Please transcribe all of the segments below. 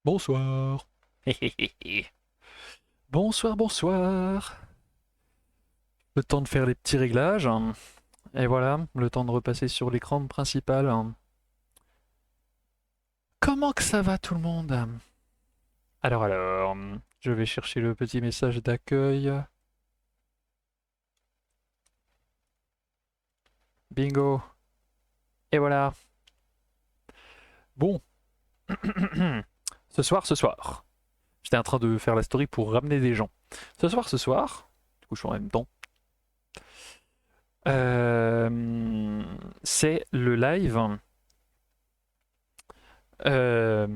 Bonsoir. Bonsoir, bonsoir. Le temps de faire les petits réglages. Et voilà, le temps de repasser sur l'écran principal. Comment que ça va tout le monde? Alors, je vais chercher le petit message d'accueil. Bingo. Et voilà. Bon. Ce soir. J'étais en train de faire la story pour ramener des gens. Ce soir. Du coup, je suis en même temps. Euh, c'est le live. Euh,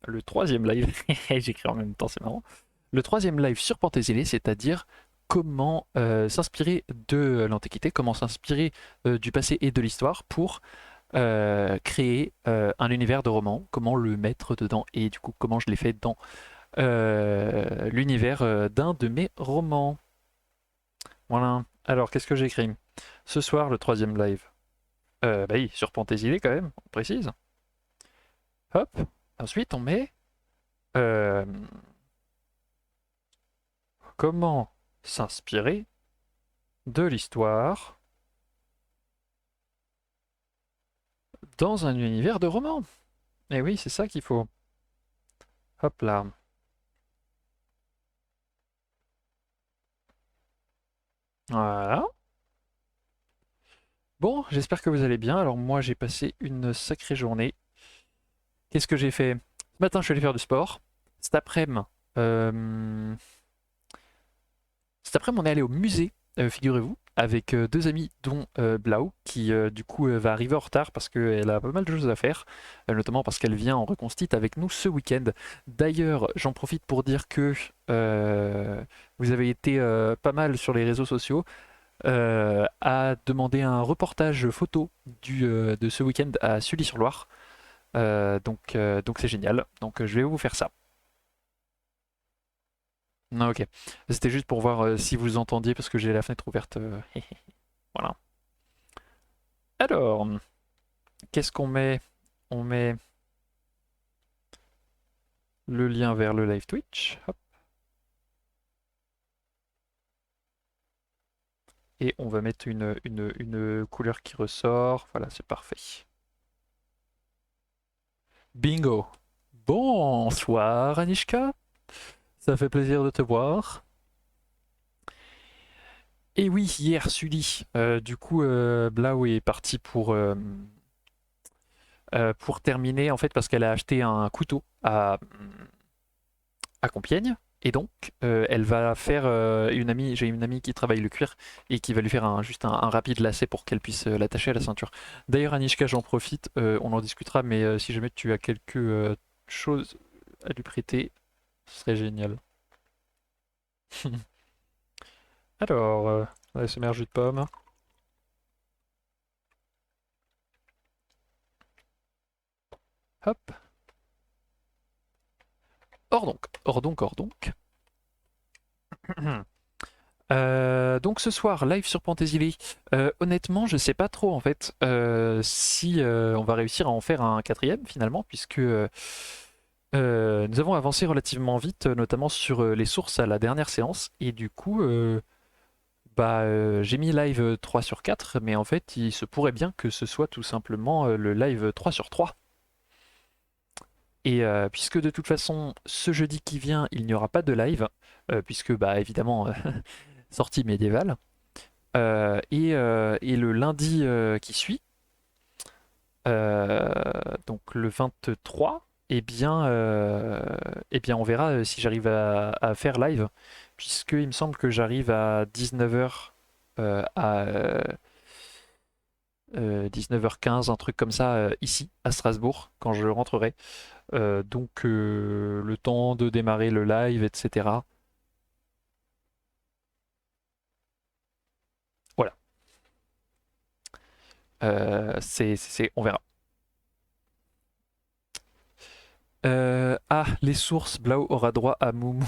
le troisième live, j'écris en même temps, c'est marrant. Le troisième live sur Penthésilée, c'est-à-dire comment s'inspirer de l'Antiquité, comment s'inspirer du passé et de l'histoire pour créer un univers de roman, comment le mettre dedans et du coup comment je l'ai fait dans l'univers d'un de mes romans. Voilà. Alors, qu'est-ce que j'ai écrit ce soir, le troisième live? Bah oui, sur Penthésilée quand même, on précise. Hop. Ensuite, on met euh, comment s'inspirer de l'histoire dans un univers de roman. Et oui, c'est ça qu'il faut. Hop là. Voilà. Bon, j'espère que vous allez bien. Alors moi, j'ai passé une sacrée journée. Qu'est-ce que j'ai fait? Ce matin, je suis allé faire du sport. Cet après-midi, euh, on est allé au musée, figurez-vous, avec deux amis, dont Blau, qui du coup va arriver en retard parce qu'elle a pas mal de choses à faire, notamment parce qu'elle vient en reconstite avec nous ce week-end. D'ailleurs, j'en profite pour dire que vous avez été pas mal sur les réseaux sociaux à demander un reportage photo de ce week-end à Sully-sur-Loire. Donc c'est génial. Donc je vais vous faire ça. Non, ok. C'était juste pour voir si vous entendiez parce que j'ai la fenêtre ouverte. Voilà. Alors, qu'est-ce qu'on met? On met le lien vers le live Twitch. Hop. Et on va mettre une couleur qui ressort. Voilà, c'est parfait. Bingo. Bonsoir Anishka. Ça fait plaisir de te voir. Et oui, hier, Sully. Du coup, Blau est parti pour terminer, en fait, parce qu'elle a acheté un couteau à Compiègne. Et donc, elle va faire une amie, j'ai une amie qui travaille le cuir et qui va lui faire juste un rapide lacet pour qu'elle puisse l'attacher à la ceinture. D'ailleurs, Anishka, j'en profite, on en discutera, mais si jamais tu as quelque chose à lui prêter, ce serait génial. Alors, ASMR jus de pomme. Hop. Or donc. Donc ce soir, live sur Penthésilée. Honnêtement, je sais pas trop en fait si on va réussir à en faire un quatrième finalement, puisque nous avons avancé relativement vite, notamment sur les sources à la dernière séance, et du coup, j'ai mis live 3 sur 4, mais en fait, il se pourrait bien que ce soit tout simplement le live 3 sur 3. Et puisque de toute façon, ce jeudi qui vient, il n'y aura pas de live, puisque bah évidemment, sortie médiévale. Et le lundi qui suit, euh, donc le 23, eh bien on verra si j'arrive à faire live, puisque il me semble que j'arrive à 19h à 19h15, un truc comme ça, ici, à Strasbourg, quand je rentrerai. Donc le temps de démarrer le live, etc. Voilà. On verra. Les sources, Blau aura droit à Moumou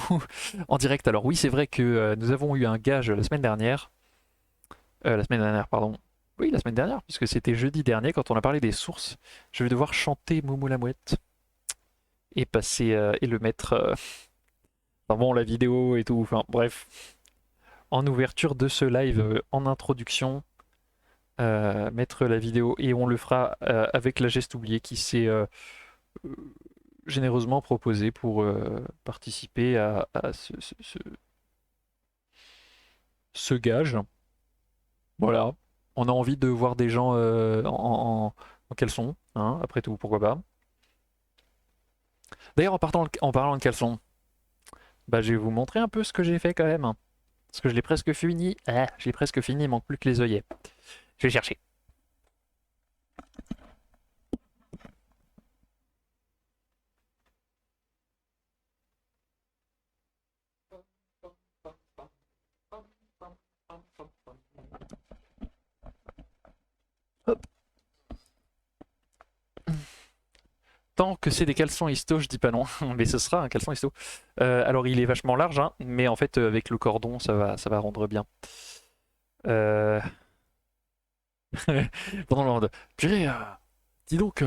en direct. Alors oui, c'est vrai que nous avons eu un gage la semaine dernière. La semaine dernière, pardon. Oui, la semaine dernière, puisque c'était jeudi dernier quand on a parlé des sources. Je vais devoir chanter Moumou la mouette. et passer et le mettre. Enfin bon, la vidéo et tout. Enfin bref, en ouverture de ce live, en introduction, mettre la vidéo et on le fera avec la geste oubliée qui s'est généreusement proposé pour participer à ce gage. Voilà. On a envie de voir des gens en caleçon, hein, après tout, pourquoi pas. D'ailleurs, en parlant de caleçon, bah, je vais vous montrer un peu ce que j'ai fait quand même, hein. Parce que je l'ai presque fini. Ah, j'ai presque fini, il manque plus que les œillets. Je vais chercher. Hop. Tant que c'est des caleçons histo, je dis pas non, mais ce sera un caleçon histo. Alors il est vachement large, hein, mais en fait avec le cordon ça va rendre bien. Euh... Pendant le round. Purée, dis donc,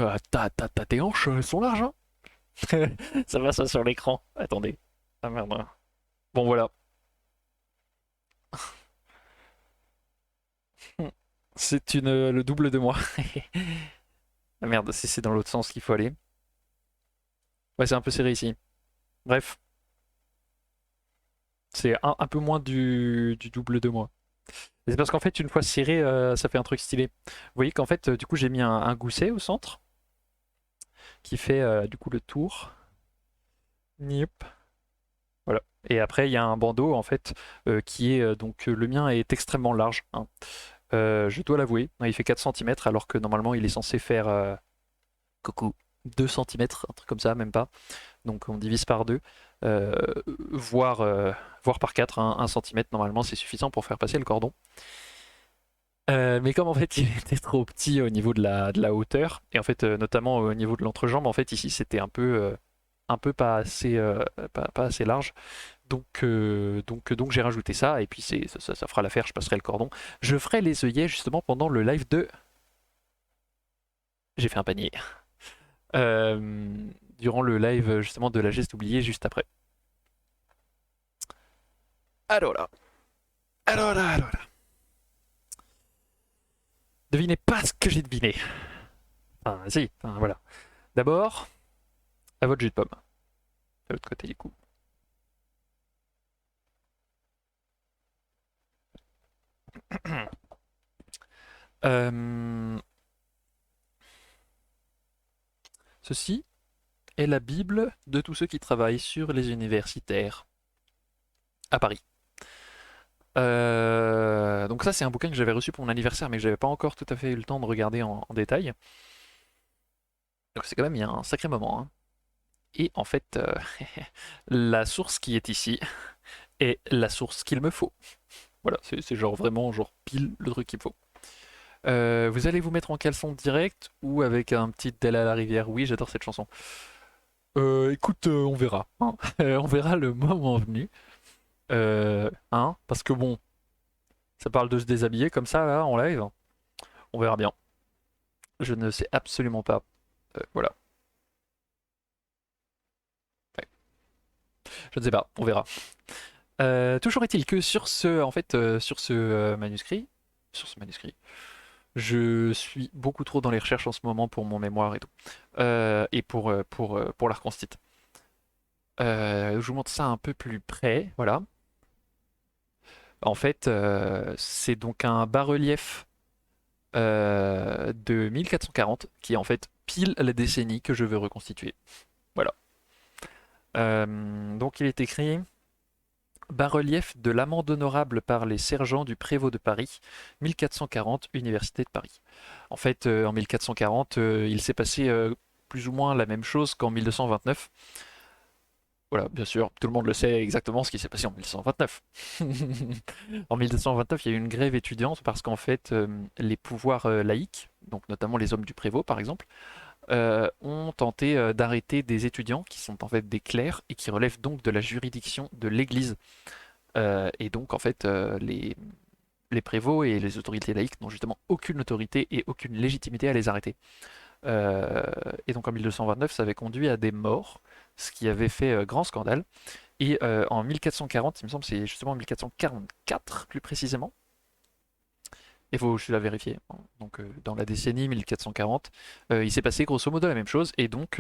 tes hanches sont larges, hein. Ça va ça sur l'écran. Attendez. Ah merde. Bon voilà. C'est le double de moi. Ah merde, c'est dans l'autre sens qu'il faut aller. Ouais, c'est un peu serré ici. Bref, c'est un peu moins du double de moi. C'est parce qu'en fait, une fois serré, ça fait un truc stylé. Vous voyez qu'en fait, du coup, j'ai mis un gousset au centre qui fait du coup le tour. Niop. Voilà. Et après, il y a un bandeau en fait qui est donc le mien est extrêmement large, hein. Je dois l'avouer, il fait 4 cm alors que normalement il est censé faire coucou 2 cm, un truc comme ça, même pas. Donc on divise par 2, euh, voire, voire par 4, hein, 1 cm normalement c'est suffisant pour faire passer le cordon. Mais comme en fait il était trop petit au niveau de la hauteur, et en fait notamment au niveau de l'entrejambe, en fait ici c'était un peu pas assez, pas assez large. Donc j'ai rajouté ça, et puis ça fera l'affaire, je passerai le cordon. Je ferai les œillets justement pendant le live de... J'ai fait un panier. Durant le live justement de la geste oubliée juste après. Alors là, alors là, alors là. Devinez pas ce que j'ai deviné. Enfin, si, enfin, voilà. D'abord, à votre jus de pomme. De l'autre côté du coup. Euh, Ceci est la Bible de tous ceux qui travaillent sur les universitaires à Paris. Donc ça c'est un bouquin que j'avais reçu pour mon anniversaire mais que j'avais pas encore tout à fait eu le temps de regarder en détail. Donc c'est quand même il y a un sacré moment, hein. Et en fait, la source qui est ici est la source qu'il me faut. Voilà, c'est genre vraiment genre pile le truc qu'il faut. Vous allez vous mettre en caleçon direct ou avec un petit Del à la rivière? Oui, j'adore cette chanson. Écoute, on verra, hein. On verra le moment venu. Hein, parce que bon, ça parle de se déshabiller comme ça là en live. On verra bien. Je ne sais absolument pas. Voilà. Ouais. Je ne sais pas, on verra. Toujours est-il que sur ce, en fait, sur ce manuscrit, je suis beaucoup trop dans les recherches en ce moment pour mon mémoire et tout, et pour l'arc-en-ciel. Je vous montre ça un peu plus près, voilà. En fait, c'est donc un bas-relief de 1440 qui est en fait pile la décennie que je veux reconstituer. Voilà. Donc il est écrit bas-relief de l'amende honorable par les sergents du prévôt de Paris, 1440, Université de Paris. En fait, en 1440, il s'est passé plus ou moins la même chose qu'en 1229. Voilà, bien sûr, tout le monde le sait exactement ce qui s'est passé en 1229. En 1229, il y a eu une grève étudiante parce qu'en fait, les pouvoirs laïcs, donc notamment les hommes du prévôt par exemple, ont tenté d'arrêter des étudiants qui sont en fait des clercs et qui relèvent donc de la juridiction de l'Église. Et donc en fait, les prévôts et les autorités laïques n'ont justement aucune autorité et aucune légitimité à les arrêter. Euh, et donc en 1229, ça avait conduit à des morts ce qui avait fait grand scandale. Et en 1440, il me semble, c'est justement 1444 plus précisément, il faut je la vérifier, hein. Donc dans la décennie 1440, il s'est passé grosso modo la même chose, et donc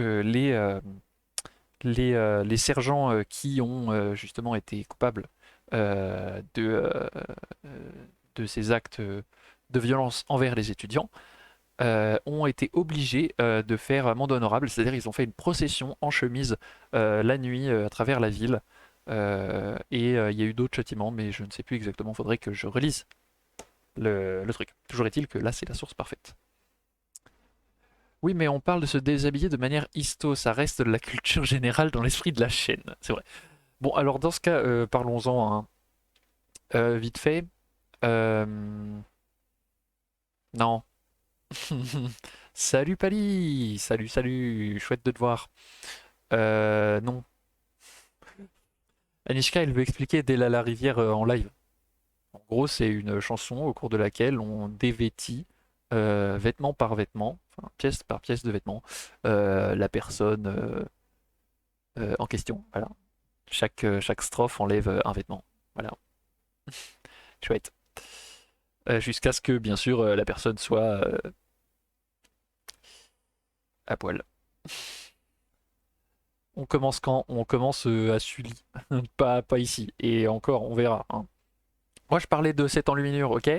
les sergents qui ont justement été coupables euh, de, euh, euh, de ces actes de violence envers les étudiants ont été obligés de faire amende honorable, c'est-à-dire ils ont fait une procession en chemise la nuit à travers la ville. Et il y a eu d'autres châtiments, mais je ne sais plus exactement, faudrait que je relise le truc. Toujours est-il que là, c'est la source parfaite. Oui, mais on parle de se déshabiller de manière histo, ça reste de la culture générale dans l'esprit de la chaîne, c'est vrai. Bon, alors dans ce cas, parlons-en hein. Vite fait. Euh, Non. Salut Pali! Salut, salut! Chouette de te voir. Non. Anishka, elle veut expliquer Dès la rivière en live. En gros, c'est une chanson au cours de laquelle on dévêtit vêtement par vêtement, enfin, pièce par pièce de vêtement, la personne en question. Voilà. Chaque strophe enlève un vêtement. Voilà. Chouette. Jusqu'à ce que, bien sûr, la personne soit à poil. On commence quand? On commence à Sully, pas ici. Et encore, on verra, hein. Moi, je parlais de cette enluminure, ok?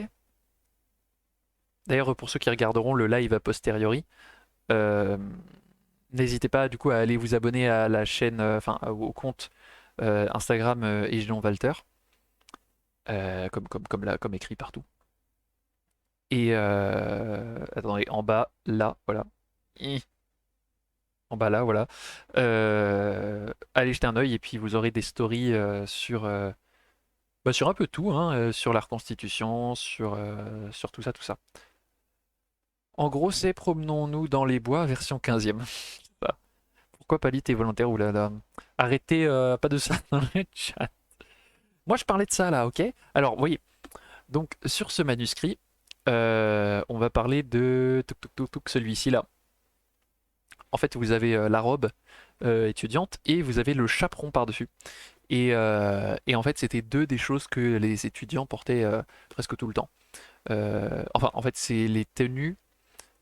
D'ailleurs, pour ceux qui regarderont le live a posteriori, euh, n'hésitez pas du coup à aller vous abonner à la chaîne, enfin au compte Instagram et Géant Walter, comme écrit partout. Et attendez, en bas, là, voilà. Hi. En bas là, voilà. Allez jeter un œil et puis vous aurez des stories sur un peu tout, hein, sur la reconstitution, sur tout ça, tout ça. En gros, c'est promenons-nous dans les bois, version 15e. Bah, pourquoi Pali, t'es volontaire ou là là? Arrêtez, pas de ça dans le chat. Moi, je parlais de ça là, ok? Alors, vous voyez, donc sur ce manuscrit, on va parler de celui-ci là. En fait, vous avez la robe étudiante et vous avez le chaperon par-dessus. Et en fait, c'était deux des choses que les étudiants portaient presque tout le temps. Enfin, en fait, c'est les tenues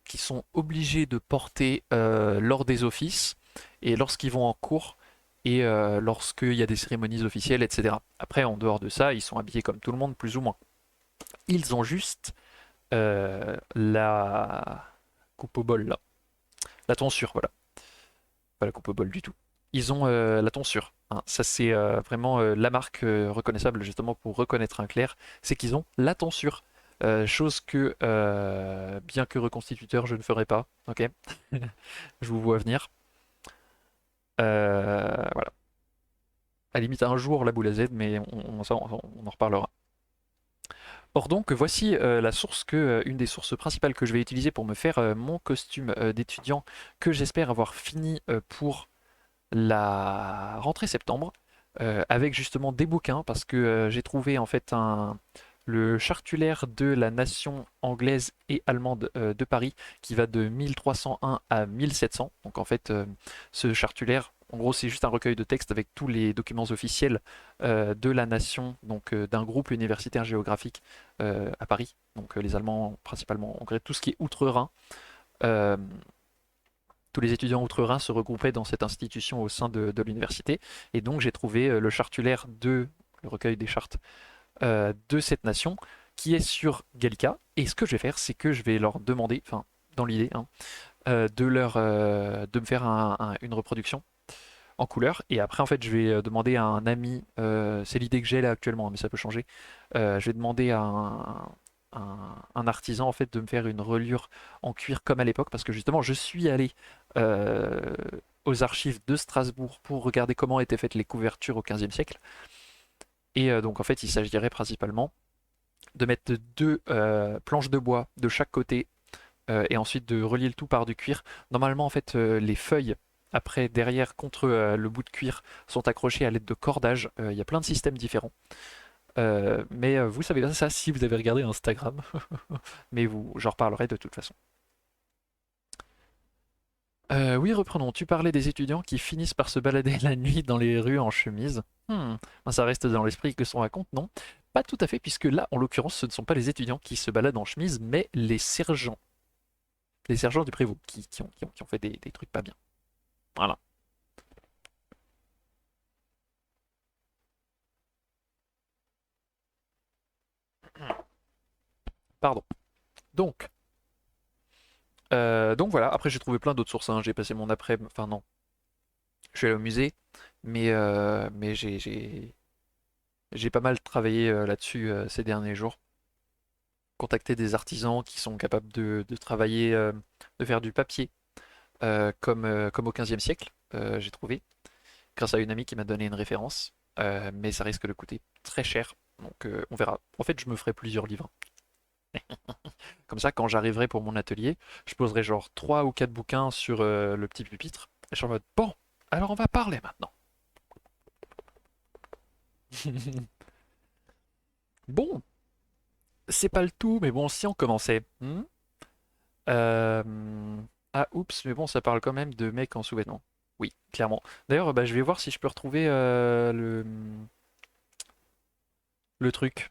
qui sont obligés de porter lors des offices et lorsqu'ils vont en cours et lorsqu'il y a des cérémonies officielles, etc. Après, en dehors de ça, ils sont habillés comme tout le monde, plus ou moins. Ils ont juste la coupe au bol, là. La tonsure, voilà. Pas la coupe au bol du tout. Ils ont la tonsure, hein. Ça, c'est vraiment la marque reconnaissable, justement, pour reconnaître un clerc, c'est qu'ils ont la tonsure. Chose que, bien que reconstituteur, je ne ferai pas. Ok, je vous vois venir. Voilà. À la limite, un jour la boule à Z, mais on en reparlera. Or donc, voici une des sources principales que je vais utiliser pour me faire mon costume d'étudiant que j'espère avoir fini pour la rentrée septembre, avec justement des bouquins, parce que j'ai trouvé en fait le chartulaire de la nation anglaise et allemande de Paris, qui va de 1301 à 1700. Donc en fait, ce chartulaire, en gros, c'est juste un recueil de textes avec tous les documents officiels de la nation, donc d'un groupe universitaire géographique à Paris. Donc les Allemands principalement anglais, tout ce qui est outre-Rhin. Euh, tous les étudiants outre-Rhin se regroupaient dans cette institution au sein de l'université. Et donc j'ai trouvé le chartulaire le recueil des chartes de cette nation, qui est sur Gallica. Et ce que je vais faire, c'est que je vais leur demander, enfin, dans l'idée, hein, de me faire une reproduction en couleur. Et après, en fait, je vais demander à un ami, c'est l'idée que j'ai là actuellement, mais ça peut changer. Je vais demander à un artisan en fait de me faire une reliure en cuir comme à l'époque, parce que justement, je suis allé euh, aux archives de Strasbourg pour regarder comment étaient faites les couvertures au XVe siècle. Et donc, en fait, il s'agirait principalement de mettre deux planches de bois de chaque côté et ensuite de relier le tout par du cuir. Normalement, en fait, les feuilles, après, derrière, contre le bout de cuir, sont accrochées à l'aide de cordages. Il y a plein de systèmes différents. Mais vous savez pas ça si vous avez regardé Instagram. Mais j'en reparlerai de toute façon. Oui, reprenons. Tu parlais des étudiants qui finissent par se balader la nuit dans les rues en chemise. Ben, ça reste dans l'esprit que son raconte, non? Pas tout à fait, puisque là, en l'occurrence, ce ne sont pas les étudiants qui se baladent en chemise, mais les sergents. Les sergents du prévôt qui ont fait des trucs pas bien. Voilà. Pardon. Donc, donc voilà. Après, j'ai trouvé plein d'autres sources, hein. J'ai passé mon après, enfin non, je suis allé au musée, mais j'ai pas mal travaillé là-dessus ces derniers jours. Contacter des artisans qui sont capables de travailler, de faire du papier comme au XVe siècle, j'ai trouvé, grâce à une amie qui m'a donné une référence. Mais ça risque de coûter très cher, donc on verra. En fait, je me ferai plusieurs livres. Comme ça, quand j'arriverai pour mon atelier, je poserai genre 3 ou 4 bouquins sur le petit pupitre. Et je suis en mode, bon, alors on va parler maintenant. Bon, c'est pas le tout, mais bon, si on commençait. Euh, Ah, oups, mais bon, ça parle quand même de mecs en sous-vêtements. Oui, clairement. D'ailleurs, bah, je vais voir si je peux retrouver le truc.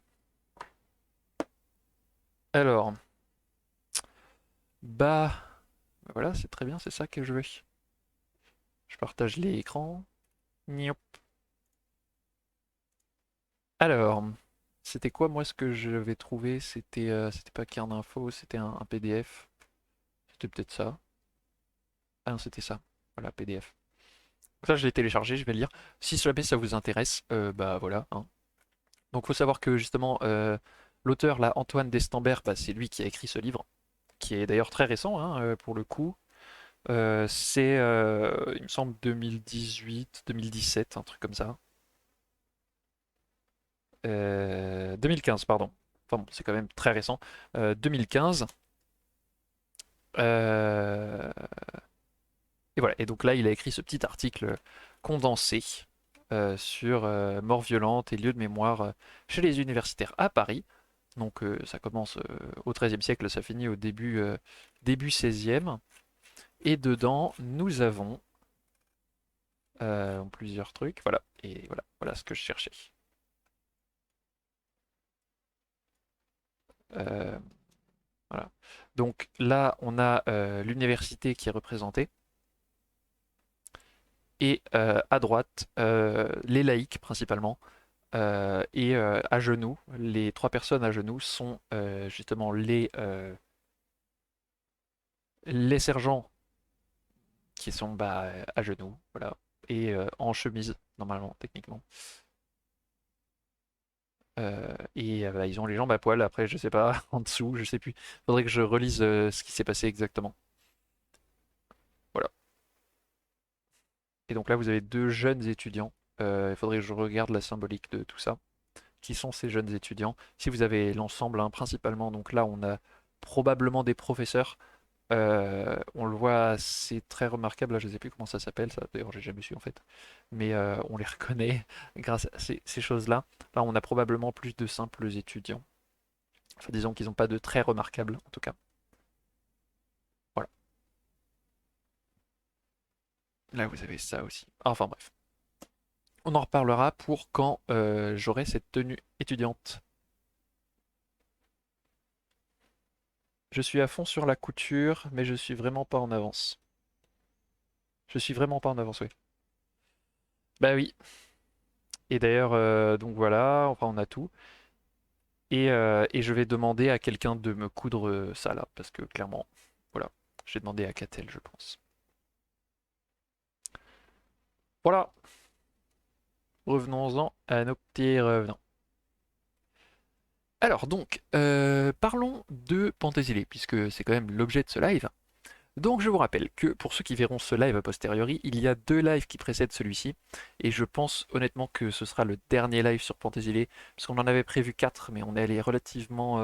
Alors, bah, voilà, c'est très bien, c'est ça que je veux. Je partage l'écran. Niop. Alors, c'était quoi moi ce que je vais trouver? C'était pas Cairn Info, c'était un PDF. C'était peut-être ça. Ah non, c'était ça. Voilà, PDF. Donc ça, je l'ai téléchargé, je vais le lire. Si jamais ça vous intéresse, bah voilà, hein. Donc il faut savoir que justement, l'auteur là, Antoine Destembert, bah, c'est lui qui a écrit ce livre, qui est d'ailleurs très récent hein, pour le coup. Il me semble, 2018, 2017, un truc comme ça. 2015, pardon. Enfin bon, c'est quand même très récent. 2015. Euh, et voilà. Et donc là, il a écrit ce petit article condensé sur mort violente et lieux de mémoire chez les universitaires à Paris. Donc ça commence au XIIIe siècle, ça finit au début XVIe. Et dedans, nous avons plusieurs trucs. Voilà. Et voilà ce que je cherchais. Euh, voilà. Donc là, on a l'université qui est représentée. Et à droite, les laïcs principalement. Et à genoux, les trois personnes à genoux sont justement les sergents qui sont bah, à genoux, voilà, et en chemise, normalement, techniquement. Et bah, ils ont les jambes à poil, après, je sais pas, en dessous, je sais plus. Faudrait que je relise ce qui s'est passé exactement. Voilà. Et donc là, vous avez deux jeunes étudiants. Il faudrait que je regarde la symbolique de tout ça. Qui sont ces jeunes étudiants? Si vous avez l'ensemble, hein, principalement, donc là, on a probablement des professeurs. On le voit, c'est très remarquable. Là, je ne sais plus comment ça s'appelle, ça. D'ailleurs, j'ai jamais su en fait. Mais on les reconnaît grâce à ces choses-là. Là, on a probablement plus de simples étudiants. Enfin, disons qu'ils n'ont pas de très remarquables, en tout cas. Voilà. Là, vous avez ça aussi. Enfin, bref. On en reparlera pour quand j'aurai cette tenue étudiante. Je suis à fond sur la couture, mais je suis vraiment pas en avance. Je suis vraiment pas en avance, oui. Bah oui. Et d'ailleurs, donc voilà, enfin on a tout. Et je vais demander à quelqu'un de me coudre ça là, parce que clairement, voilà, je vais demander à Catel, je pense. Voilà, revenons-en à nos petits revenants. Alors donc, parlons de Penthésilée, puisque c'est quand même l'objet de ce live. Donc je vous rappelle que pour ceux qui verront ce live a posteriori, il y a deux lives qui précèdent celui-ci, et je pense honnêtement que ce sera le dernier live sur Penthésilée, parce qu'on en avait prévu quatre, mais on est allé relativement...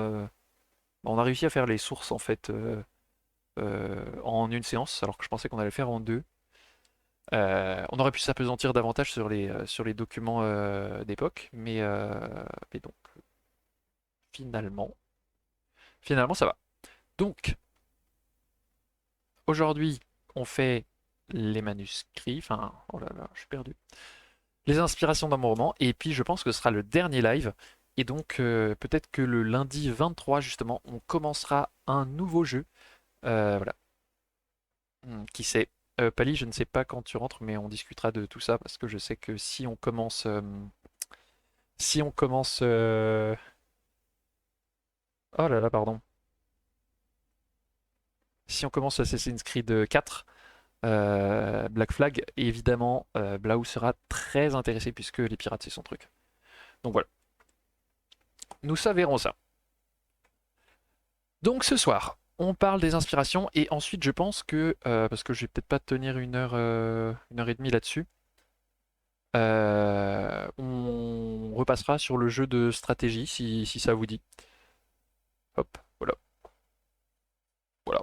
on a réussi à faire les sources en fait en une séance, alors que je pensais qu'on allait le faire en deux. On aurait pu s'apesantir davantage sur les documents d'époque, mais donc finalement, finalement ça va. Donc aujourd'hui, on fait les manuscrits, enfin, oh là là, je suis perdu. Les inspirations d'un roman, et puis je pense que ce sera le dernier live. Et donc peut-être que le lundi 23 justement, on commencera un nouveau jeu. Voilà. Qui sait? Pali, je ne sais pas quand tu rentres, mais on discutera de tout ça parce que je sais que si on commence, oh là là, pardon, si on commence Assassin's Creed 4, Black Flag, évidemment, Blau sera très intéressé puisque les pirates c'est son truc. Donc voilà, nous verrons ça. Donc ce soir, on parle des inspirations et ensuite je pense que, parce que je vais peut-être pas tenir une heure et demie là-dessus, on repassera sur le jeu de stratégie si ça vous dit. Hop, voilà, voilà.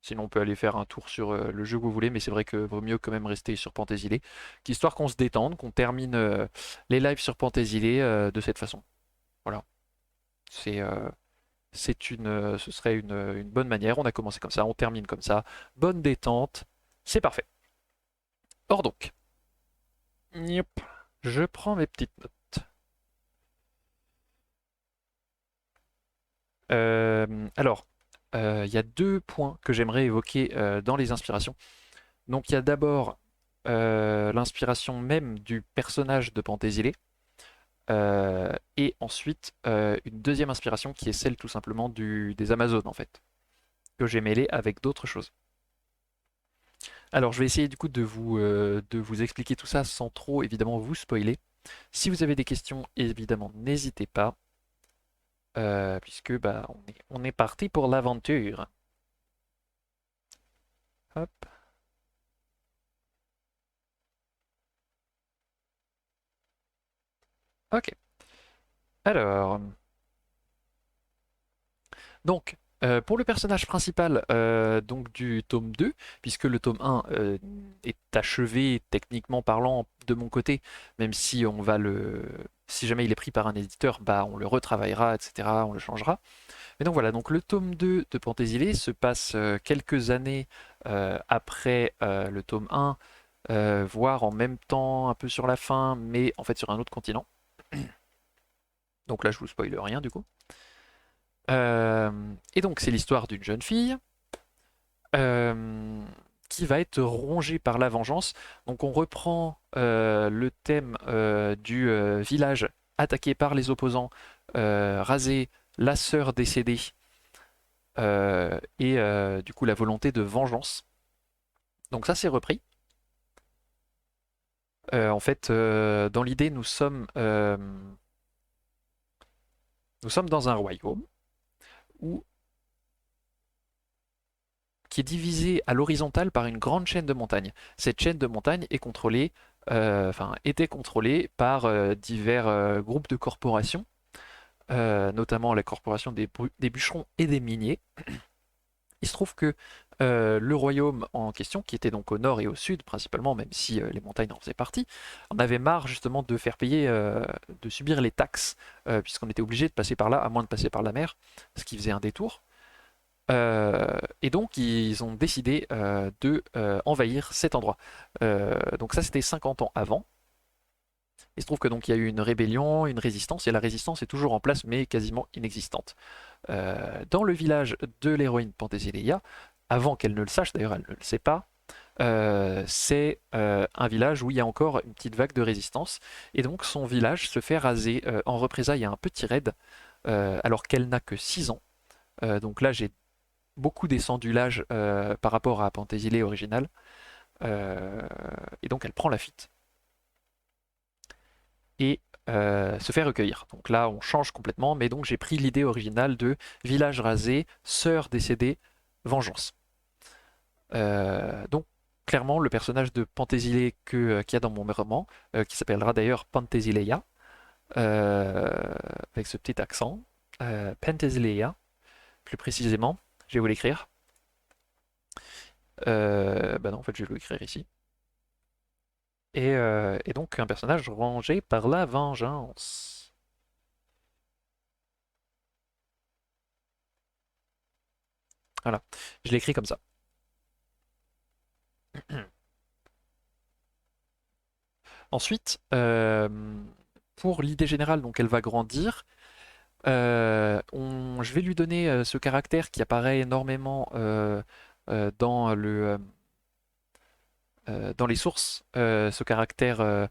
Sinon on peut aller faire un tour sur le jeu que vous voulez, mais c'est vrai que vaut mieux quand même rester sur Pantésilé, histoire qu'on se détende, qu'on termine les lives sur Pantésilé de cette façon. Voilà. C'est ce serait une bonne manière. On a commencé comme ça, on termine comme ça. Bonne détente, c'est parfait. Or donc, yep, je prends mes petites notes. Alors, il y a deux points que j'aimerais évoquer dans les inspirations. Donc, il y a d'abord l'inspiration même du personnage de Pentésilée, et ensuite une deuxième inspiration qui est celle tout simplement des Amazones en fait, que j'ai mêlé avec d'autres choses. Alors, je vais essayer du coup de vous expliquer tout ça sans trop évidemment vous spoiler. Si vous avez des questions, évidemment, n'hésitez pas, puisque bah, on est parti pour l'aventure. Hop. Ok. Alors, donc, pour le personnage principal donc du tome 2, puisque le tome 1 est achevé techniquement parlant de mon côté, même si on va si jamais il est pris par un éditeur, bah on le retravaillera, etc., on le changera. Mais donc voilà, donc le tome 2 de Pentésilée se passe quelques années après le tome 1, voire en même temps, un peu sur la fin, mais en fait sur un autre continent. Donc là, je vous spoile rien du coup. Et donc c'est l'histoire d'une jeune fille euh, qui va être rongée par la vengeance. Donc on reprend le thème du village attaqué par les opposants, rasé, la sœur décédée, et du coup la volonté de vengeance. Donc ça c'est repris. En fait, dans l'idée, nous sommes dans un royaume où, qui est divisé à l'horizontale par une grande chaîne de montagnes. Cette chaîne de montagnes est contrôlée, enfin était contrôlée par divers groupes de corporations, notamment la corporation des bûcherons et des miniers. Il se trouve que le royaume en question, qui était donc au nord et au sud principalement, même si les montagnes en faisaient partie, en avait marre justement de faire payer, de subir les taxes, puisqu'on était obligé de passer par là, à moins de passer par la mer, ce qui faisait un détour. Et donc ils ont décidé de envahir cet endroit. Donc ça c'était 50 ans avant. Il se trouve que donc il y a eu une rébellion, une résistance, et la résistance est toujours en place mais quasiment inexistante. Dans le village de l'héroïne Penthesilea, avant qu'elle ne le sache, d'ailleurs elle ne le sait pas, c'est un village où il y a encore une petite vague de résistance, et donc son village se fait raser en représailles à un petit raid, alors qu'elle n'a que 6 ans. Donc là j'ai beaucoup descendu l'âge par rapport à Penthesilea original, euh, et donc elle prend la fuite et se fait recueillir. Donc là, on change complètement, mais donc j'ai pris l'idée originale de village rasé, sœur décédée, vengeance. Donc clairement, le personnage de Penthesilée qu'il y a dans mon roman, qui s'appellera d'ailleurs Penthesileia, euh, avec ce petit accent, Penthesileia, plus précisément, je vais vous l'écrire. Bah non, en fait, je vais l'écrire ici. Et donc un personnage rangé par la vengeance. Voilà, je l'écris comme ça. Ensuite, pour l'idée générale, donc elle va grandir. Je vais lui donner ce caractère qui apparaît énormément dans les sources, ce caractère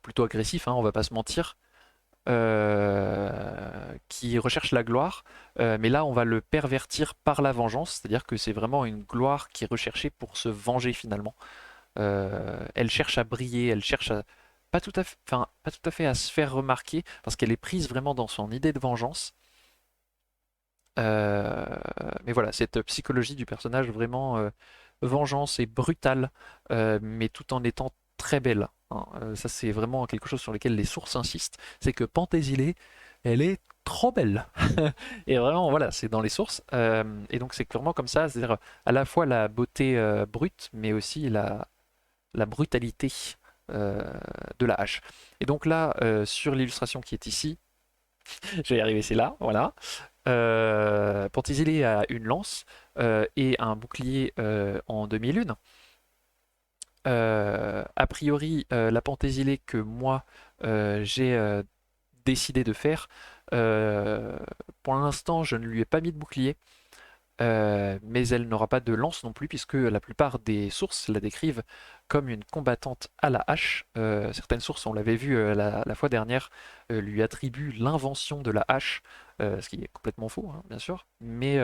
plutôt agressif, hein, on va pas se mentir, qui recherche la gloire, mais là on va le pervertir par la vengeance, c'est-à-dire que c'est vraiment une gloire qui est recherchée pour se venger finalement. Elle cherche à briller, elle cherche à pas tout à fait, enfin, pas tout à fait à se faire remarquer, parce qu'elle est prise vraiment dans son idée de vengeance. Euh, mais voilà, cette psychologie du personnage vraiment vengeance et brutale, mais tout en étant très belle, hein. Ça, c'est vraiment quelque chose sur lequel les sources insistent, c'est que Pentésilée, elle est trop belle. Et vraiment, voilà, c'est dans les sources. Et donc, c'est clairement comme ça, c'est-à-dire à la fois la beauté brute, mais aussi la brutalité euh, de la hache. Et donc là, sur l'illustration qui est ici, je vais y arriver, c'est là, voilà. Pentésilée a une lance et un bouclier en demi-lune. A priori, la Pentésilée que moi j'ai décidé de faire, euh, pour l'instant, je ne lui ai pas mis de bouclier. Mais elle n'aura pas de lance non plus, puisque la plupart des sources la décrivent comme une combattante à la hache. Certaines sources, on l'avait vu la fois dernière, lui attribuent l'invention de la hache, ce qui est complètement faux, hein, bien sûr, mais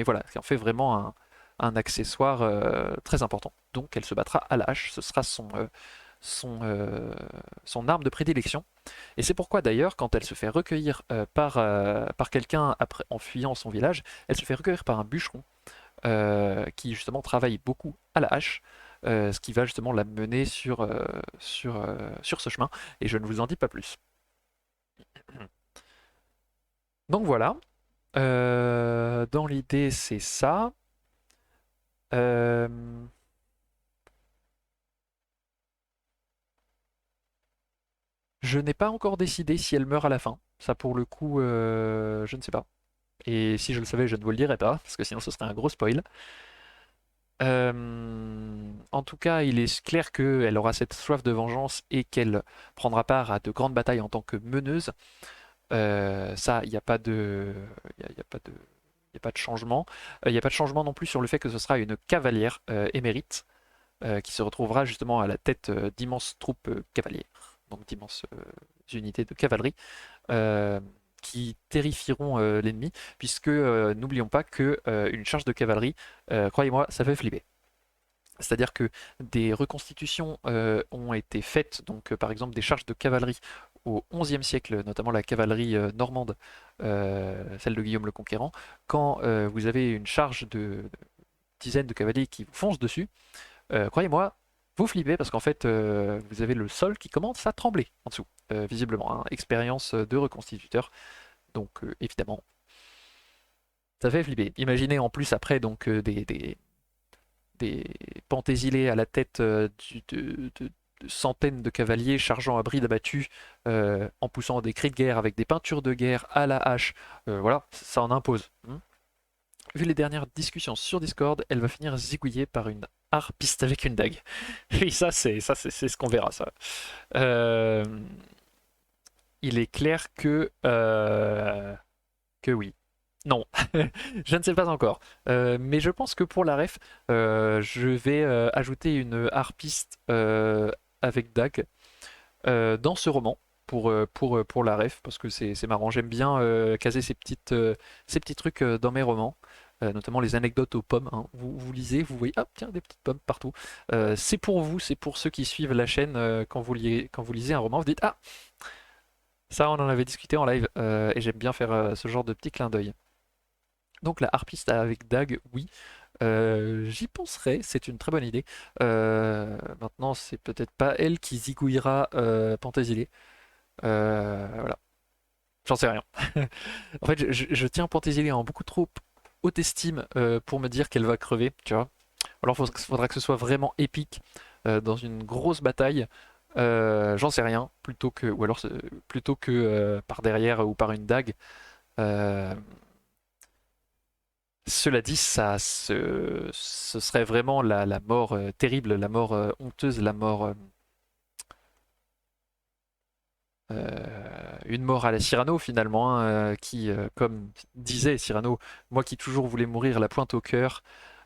voilà, ce qui en fait vraiment un accessoire très important. Donc elle se battra à la hache, ce sera son, euh, son arme de prédilection. Et c'est pourquoi d'ailleurs, quand elle se fait recueillir par quelqu'un en fuyant son village, elle se fait recueillir par un bûcheron qui justement travaille beaucoup à la hache, ce qui va justement la mener sur ce chemin. Et je ne vous en dis pas plus. Donc voilà. Dans l'idée, c'est ça. Euh, je n'ai pas encore décidé si elle meurt à la fin. Ça, pour le coup, je ne sais pas. Et si je le savais, je ne vous le dirais pas, parce que sinon ce serait un gros spoil. En tout cas, il est clair qu'elle aura cette soif de vengeance et qu'elle prendra part à de grandes batailles en tant que meneuse. Ça, il n'y a pas de, il y a pas de, il y a pas de changement. Il n'y a pas de changement non plus sur le fait que ce sera une cavalière émérite qui se retrouvera justement à la tête d'immenses troupes cavalières, donc d'immenses unités de cavalerie euh, qui terrifieront l'ennemi, puisque n'oublions pas que une charge de cavalerie, croyez-moi, ça fait flipper. C'est-à-dire que des reconstitutions ont été faites, donc par exemple des charges de cavalerie au XIe siècle, notamment la cavalerie normande, celle de Guillaume le Conquérant, quand vous avez une charge de dizaines de cavaliers qui vous foncent dessus, croyez-moi, vous flippez parce qu'en fait vous avez le sol qui commence à trembler en dessous, visiblement, hein. Expérience de reconstituteur, donc évidemment, ça fait flipper. Imaginez en plus après donc des pentésilés à la tête de centaines de cavaliers chargeant à bride abattue, en poussant des cris de guerre avec des peintures de guerre à la hache. Voilà, ça en impose, hein. Vu les dernières discussions sur Discord, elle va finir zigouillée par une harpiste avec une dague. Oui, c'est ce qu'on verra, ça. Euh, il est clair que oui. Non, je ne sais pas encore. Mais je pense que pour la ref, je vais ajouter une harpiste avec Dag dans ce roman pour la ref, parce que c'est marrant. J'aime bien caser ces petits trucs dans mes romans. Notamment les anecdotes aux pommes, hein. Vous lisez, vous voyez, hop, tiens, des petites pommes partout. C'est pour vous, c'est pour ceux qui suivent la chaîne. Quand vous lisez un roman, vous dites, ah, ça, on en avait discuté en live, et j'aime bien faire ce genre de petit clin d'œil. Donc la harpiste avec Dag, oui, j'y penserai, c'est une très bonne idée. Maintenant, c'est peut-être pas elle qui zigouillera Pentésilée. Voilà, j'en sais rien. En fait, je tiens Pentésilée en beaucoup trop haute estime pour me dire qu'elle va crever, tu vois. Alors, faudra que ce soit vraiment épique dans une grosse bataille. J'en sais rien, ou alors plutôt que par derrière ou par une dague. Euh, Cela dit, ce serait vraiment la mort terrible, la mort honteuse, la mort, une mort à la Cyrano finalement, hein, qui, comme disait Cyrano, moi qui toujours voulais mourir la pointe au cœur,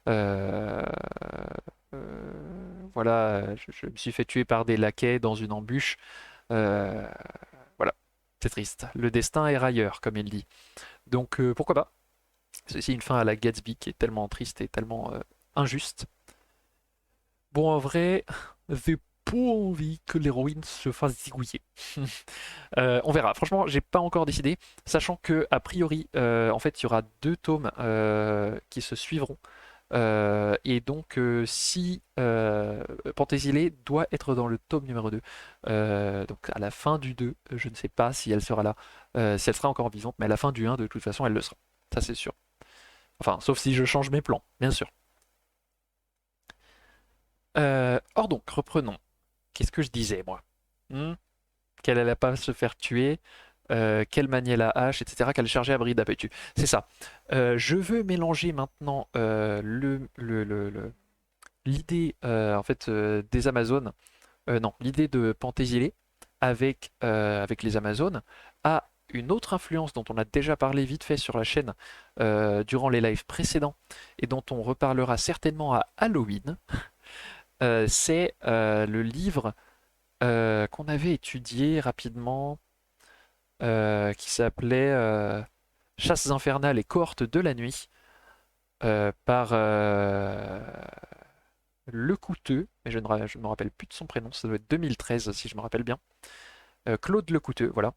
euh, voilà, je me suis fait tuer par des laquais dans une embûche. euh, voilà, c'est triste. Le destin est railleur, comme il dit. Donc pourquoi pas? C'est aussi une fin à la Gatsby qui est tellement triste et tellement injuste. Bon, en vrai, j'ai pas envie que l'héroïne se fasse zigouiller. On verra. Franchement, j'ai pas encore décidé, sachant que a priori, en fait, il y aura deux tomes qui se suivront. Et donc, si Pentésilée doit être dans le tome numéro 2, donc à la fin du 2, je ne sais pas si elle sera là, si elle sera encore vivante, mais à la fin du 1, de toute façon, elle le sera. Ça, c'est sûr. Enfin, sauf si je change mes plans, bien sûr. Or donc, reprenons. Qu'est-ce que je disais, moi? Hmm, qu'elle allait pas se faire tuer, qu'elle maniait la hache, etc., qu'elle chargeait à bride d'appétit. C'est ça. Je veux mélanger maintenant l'idée en fait des Amazones, non, l'idée de Pentésilée avec les Amazones à une autre influence dont on a déjà parlé vite fait sur la chaîne durant les lives précédents et dont on reparlera certainement à Halloween. C'est le livre qu'on avait étudié rapidement, qui s'appelait Chasses infernales et cohortes de la nuit, par Lecouteux, mais je ne me rappelle plus de son prénom, ça doit être 2013 si je me rappelle bien. Claude Lecouteux, voilà.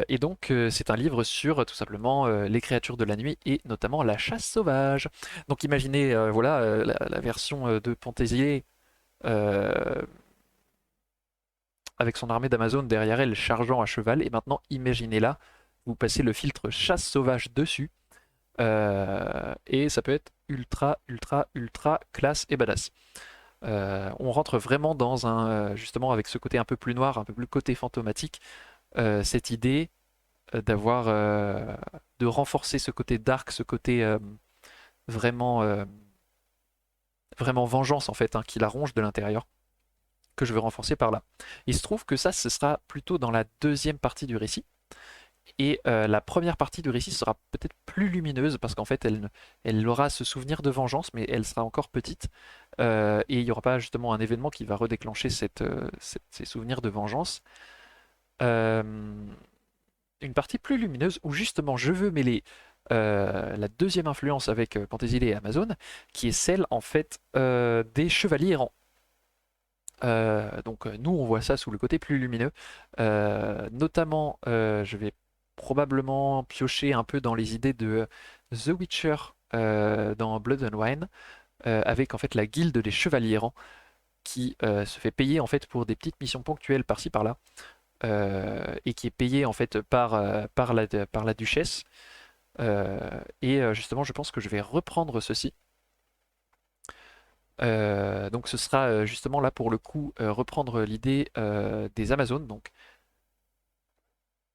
Et donc, c'est un livre sur tout simplement les créatures de la nuit et notamment la chasse sauvage. Donc, imaginez, voilà, la version de Pentésilée euh, avec son armée d'Amazon derrière elle chargeant à cheval. Et maintenant, imaginez-la, vous passez le filtre chasse sauvage dessus. Et ça peut être ultra, ultra, ultra classe et badass. On rentre vraiment dans justement avec ce côté un peu plus noir, un peu plus côté fantomatique, cette idée d'avoir, de renforcer ce côté dark, ce côté vraiment, vraiment vengeance en fait, hein, qui la ronge de l'intérieur, que je veux renforcer par là. Il se trouve que ça, ce sera plutôt dans la deuxième partie du récit. Et la première partie du récit sera peut-être plus lumineuse parce qu'en fait elle aura ce souvenir de vengeance mais elle sera encore petite. Et il n'y aura pas justement un événement qui va redéclencher ces souvenirs de vengeance. Euh, une partie plus lumineuse où justement je veux mêler la deuxième influence avec Fantasy et Amazon qui est celle en fait des chevaliers errants. Donc nous on voit ça sous le côté plus lumineux. Notamment je vais probablement piocher un peu dans les idées de The Witcher dans Blood and Wine avec en fait la guilde des chevaliers errants qui se fait payer en fait pour des petites missions ponctuelles par-ci par-là et qui est payée en fait par la duchesse. Et justement je pense que je vais reprendre ceci. Donc ce sera justement là pour le coup reprendre l'idée des Amazones. Donc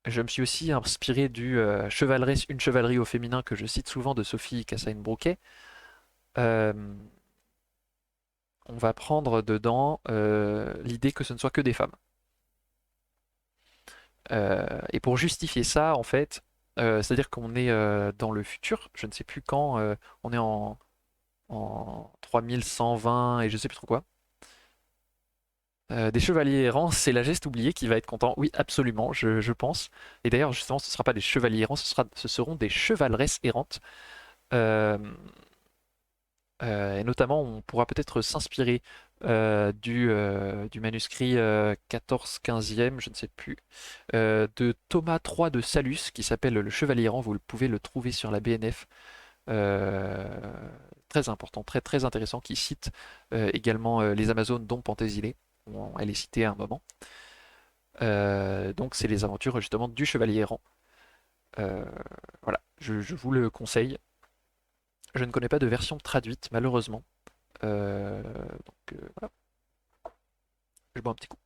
je me suis aussi inspiré du une chevalerie au féminin que je cite souvent de Sophie Cassagne-Brouquet. Euh, on va prendre dedans l'idée que ce ne soit que des femmes. Et pour justifier ça, en fait, c'est-à-dire qu'on est dans le futur, je ne sais plus quand, on est en 3120 et je sais plus trop quoi. Des chevaliers errants, c'est la geste oubliée qui va être content. Oui, absolument, je pense. Et d'ailleurs, justement, ce ne sera pas des chevaliers errants, ce seront des chevaleresses errantes. Euh, et notamment, on pourra peut-être s'inspirer du manuscrit 14-15e, je ne sais plus, de Thomas III de Salus, qui s'appelle Le Chevalier errant. Vous pouvez le trouver sur la BNF. Euh, Très important, très très intéressant, qui cite également les Amazones, dont Pentésilée. Elle est citée à un moment. Donc c'est les aventures justement du Chevalier errant. Euh, voilà, je vous le conseille. Je ne connais pas de version traduite, malheureusement. Voilà, je bois un petit coup.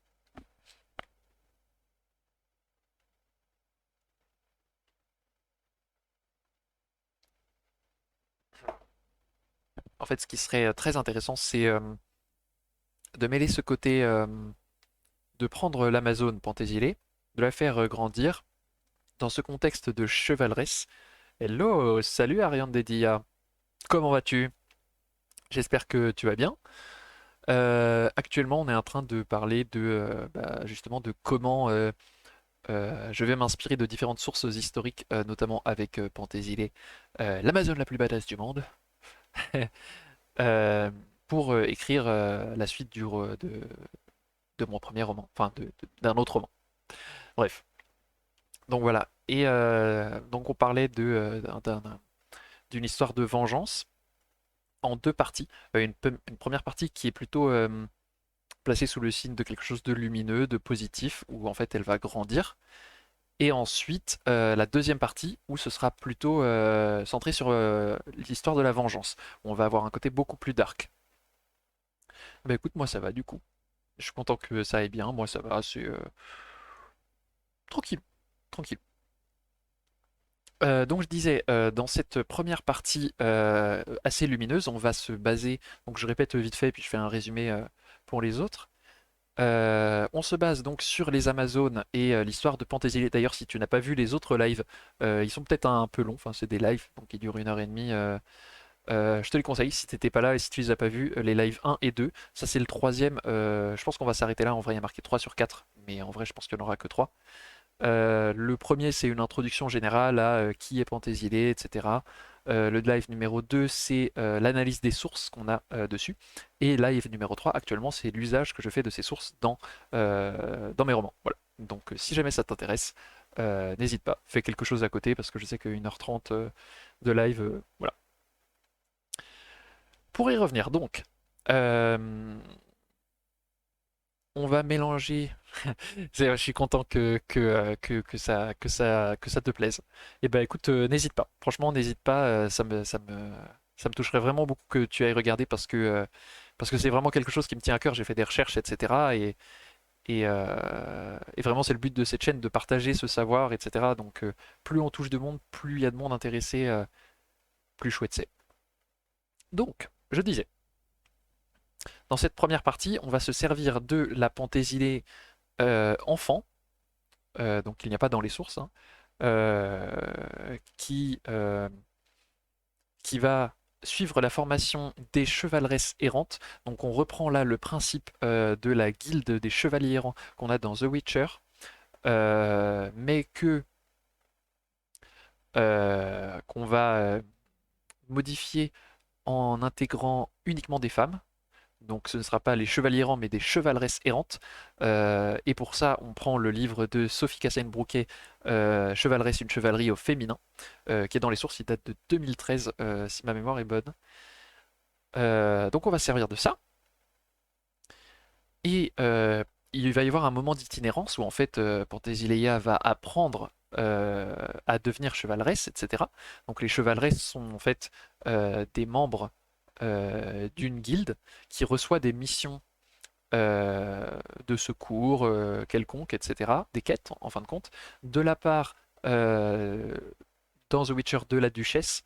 fait, ce qui serait très intéressant, c'est de mêler ce côté, de prendre l'Amazone Pentésilée, de la faire grandir dans ce contexte de chevaleresse. Hello, salut Ariane Dedia, comment vas-tu? J'espère que tu vas bien. Actuellement, on est en train de parler de justement de comment je vais m'inspirer de différentes sources historiques, notamment avec Pentésilée, l'Amazone la plus badass du monde, euh, pour écrire la suite de mon premier roman, enfin d'un autre roman. Bref, donc voilà. Et donc on parlait d'une histoire de vengeance en deux parties. Une première partie qui est plutôt placée sous le signe de quelque chose de lumineux, de positif, où en fait elle va grandir. Et ensuite, la deuxième partie, où ce sera plutôt centré sur l'histoire de la vengeance. On va avoir un côté beaucoup plus dark. Bah écoute, moi ça va du coup. Je suis content que ça aille bien. Moi ça va, c'est tranquille, tranquille. Donc je disais, dans cette première partie assez lumineuse, on va se baser, donc je répète vite fait, puis je fais un résumé pour les autres. On se base donc sur les Amazones et l'histoire de Pentésilée. D'ailleurs, si tu n'as pas vu les autres lives, ils sont peut-être un peu longs, enfin c'est des lives, donc ils durent 1 heure et demie. Je te les conseille si tu n'étais pas là et si tu les as pas vus, les lives 1 et 2. Ça c'est le troisième, je pense qu'on va s'arrêter là, en vrai il y a marqué 3 sur 4, mais en vrai je pense qu'il n'y en aura que 3. Le premier, c'est une introduction générale à qui est Pentésilée, etc. Le live numéro 2, c'est l'analyse des sources qu'on a dessus. Et live numéro 3, actuellement, c'est l'usage que je fais de ces sources dans mes romans. Voilà. Donc, si jamais ça t'intéresse, n'hésite pas, fais quelque chose à côté parce que je sais que 1h30 de live, voilà. Pour y revenir, donc, euh, on va mélanger. Je suis content que ça te plaise. Et ben écoute, n'hésite pas. Franchement, n'hésite pas. Ça me toucherait vraiment beaucoup que tu ailles regarder parce que c'est vraiment quelque chose qui me tient à cœur. J'ai fait des recherches, etc. Et vraiment, c'est le but de cette chaîne de partager ce savoir, etc. Donc, plus on touche de monde, plus il y a de monde intéressé, plus chouette c'est. Donc, je disais, dans cette première partie, on va se servir de la Pentésilée enfant, donc il n'y a pas dans les sources, hein, qui, qui va suivre la formation des chevaleresses errantes. Donc on reprend là le principe de la guilde des chevaliers errants qu'on a dans The Witcher, mais qu'on va modifier en intégrant uniquement des femmes. Donc ce ne sera pas les chevaliers errants, mais des chevaleresses errantes. Et pour ça, on prend le livre de Sophie Cassagne-Brouquet, Chevaleresse, une chevalerie au féminin, qui est dans les sources, il date de 2013, si ma mémoire est bonne. Donc on va se servir de ça. Et il va y avoir un moment d'itinérance où en fait Penthesilea va apprendre à devenir chevaleresse, etc. Donc les chevaleresses sont en fait des membres d'une guilde qui reçoit des missions euh, de secours quelconques, etc. Des quêtes en fin de compte, de la part euh, dans The Witcher de la duchesse,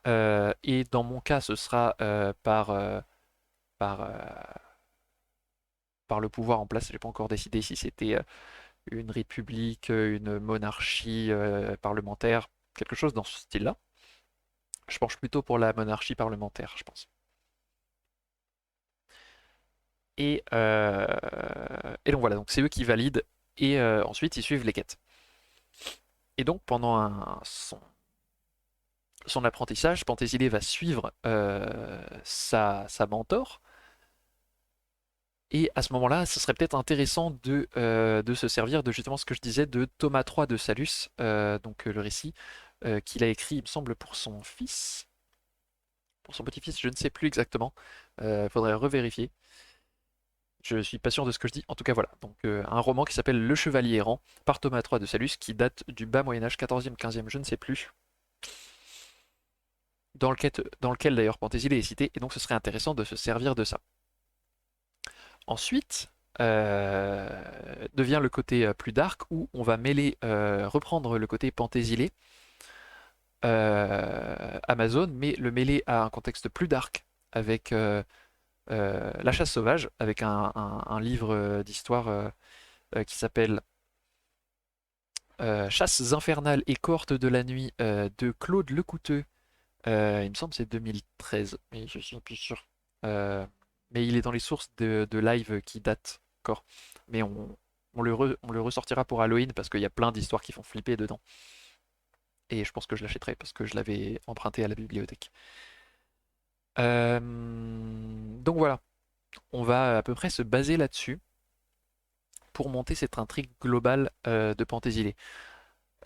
et dans mon cas ce sera par, par le pouvoir en place. J'ai pas encore décidé si c'était une république, une monarchie parlementaire, quelque chose dans ce style-là. Je penche plutôt pour la monarchie parlementaire, je pense. Et donc voilà, donc c'est eux qui valident et ensuite ils suivent les quêtes. Et donc pendant son apprentissage, Penthesilée va suivre sa mentor. Et à ce moment-là, ce serait peut-être intéressant de se servir de justement ce que je disais de Thomas III de Salus, donc le récit qu'il a écrit, il me semble, pour son fils, pour son petit-fils, je ne sais plus exactement. Faudrait revérifier. Je suis pas sûr de ce que je dis. En tout cas, voilà. Donc, un roman qui s'appelle Le Chevalier errant par Thomas III de Salus, qui date du bas Moyen-Âge, 14e, 15e, je ne sais plus, dans lequel d'ailleurs Penthesilée est cité, et donc ce serait intéressant de se servir de ça. Ensuite, devient le côté plus dark, où on va reprendre le côté Penthesilée, Amazon, mais le mêler à un contexte plus dark, avec La chasse sauvage, avec un livre d'histoire qui s'appelle Chasses infernales et cohortes de la nuit de Claude Lecouteux. Il me semble que c'est 2013, mais je suis plus sûr. Euh, mais il est dans les sources de live qui datent encore. Mais on le ressortira pour Halloween parce qu'il y a plein d'histoires qui font flipper dedans. Et je pense que je l'achèterai parce que je l'avais emprunté à la bibliothèque. Donc voilà, on va à peu près se baser là-dessus pour monter cette intrigue globale de Penthésilée.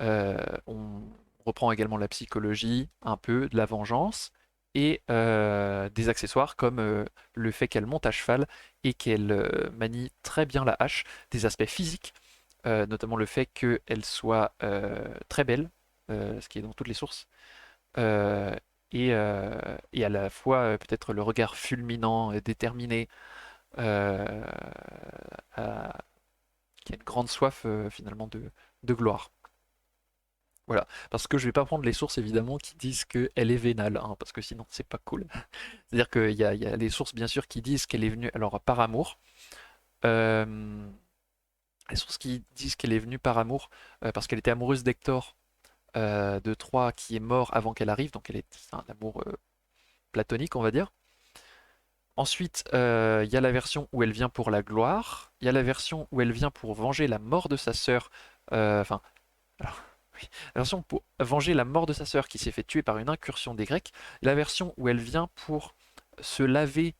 On reprend également la psychologie, un peu de la vengeance et des accessoires comme le fait qu'elle monte à cheval et qu'elle manie très bien la hache, des aspects physiques, notamment le fait qu'elle soit très belle, ce qui est dans toutes les sources, euh, et à la fois peut-être le regard fulminant, et déterminé, euh, à- qui a une grande soif finalement de gloire. Voilà, parce que je vais pas prendre les sources évidemment qui disent qu'elle est vénale, hein, parce que sinon c'est pas cool. C'est-à-dire qu'il y a des sources bien sûr qui disent qu'elle est venue alors par amour. Euh, les sources qui disent qu'elle est venue par amour parce qu'elle était amoureuse d'Hector de Troie qui est mort avant qu'elle arrive, donc c'est un amour platonique on va dire. Ensuite, il y a la version où elle vient pour la gloire, il y a la version où elle vient pour venger la mort de sa sœur, enfin, alors, oui, la version pour venger la mort de sa sœur qui s'est fait tuer par une incursion des Grecs, et la version où elle vient pour se laver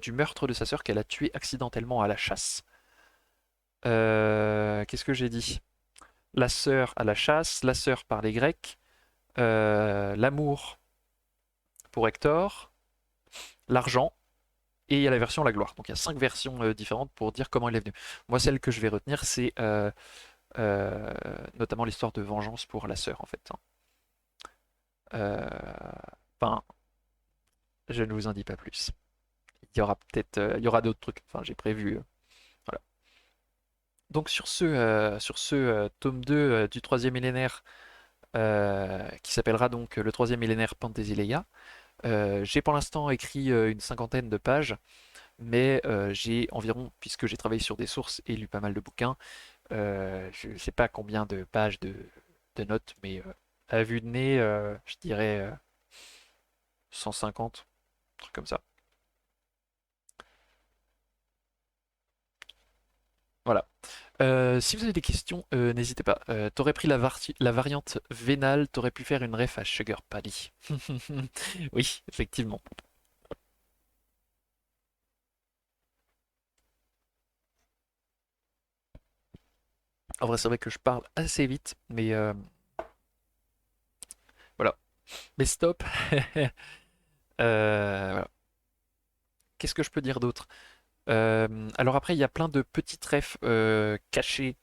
du meurtre de sa sœur qu'elle a tué accidentellement à la chasse. Qu'est-ce que j'ai dit? La sœur à la chasse, la sœur par les Grecs, l'amour pour Hector, l'argent, et il y a la version la gloire. Donc il y a 5 versions différentes pour dire comment elle est venue. Moi, celle que je vais retenir, c'est euh, notamment l'histoire de vengeance pour la sœur, en fait, hein. Euh, Enfin, je ne vous en dis pas plus. Il y aura peut-être, il y aura d'autres trucs. Enfin, j'ai prévu. Voilà. Donc sur ce tome 2 du troisième millénaire, qui s'appellera donc le troisième millénaire Pantésileia, j'ai pour l'instant écrit une cinquantaine de pages, mais j'ai environ, puisque j'ai travaillé sur des sources et lu pas mal de bouquins, je ne sais pas combien de pages de notes, mais à vue de nez, je dirais 150, un truc comme ça. Voilà. Si vous avez des questions, n'hésitez pas. T'aurais pris la variante vénale, t'aurais pu faire une ref à Sugar Paddy. Oui, effectivement. En vrai, c'est vrai que je parle assez vite, mais voilà. Mais stop. Voilà. Qu'est-ce que je peux dire d'autre? Alors après, il y a plein de petites refs cachées,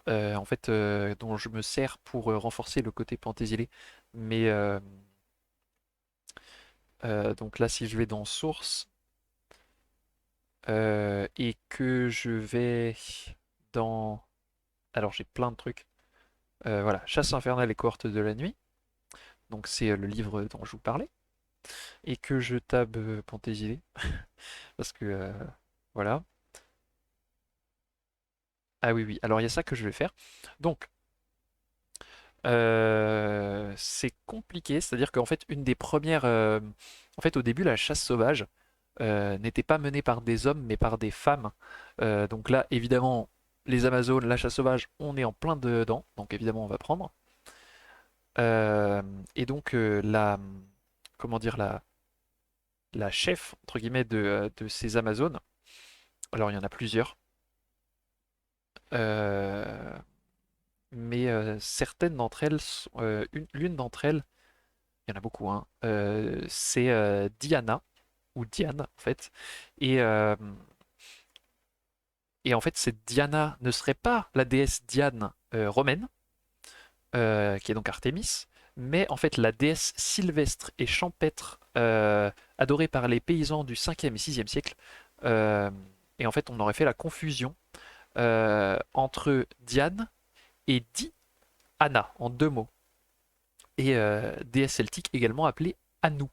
en fait, dont je me sers pour renforcer le côté penthésilé. Mais donc là, si je vais dans source et que je vais dans... Alors j'ai plein de trucs. Voilà, Chasse infernale et cohortes de la nuit. Donc c'est le livre dont je vous parlais. Et que je tape Penthésilée. Parce que voilà. Ah oui, oui. Alors il y a ça que je vais faire. Donc c'est compliqué. C'est-à-dire qu'en fait, une des premières. En fait, au début, la chasse sauvage n'était pas menée par des hommes, mais par des femmes. Donc là, évidemment, les Amazones, la chasse sauvage, on est en plein dedans. Donc évidemment, on va prendre. Euh, et donc comment dire, la chef entre guillemets de ces Amazones. Alors il y en a plusieurs, euh, mais certaines d'entre elles, l'une d'entre elles, il y en a beaucoup, hein, c'est Diana ou Diane en fait. Et, euh, et en fait, cette Diana ne serait pas la déesse Diane romaine, qui est donc Artémis, mais en fait la déesse sylvestre et champêtre adorée par les paysans du 5e et 6e siècle. Euh, et en fait, on aurait fait la confusion entre Diane et Diana en 2 mots. Et déesse celtique également appelée Anu.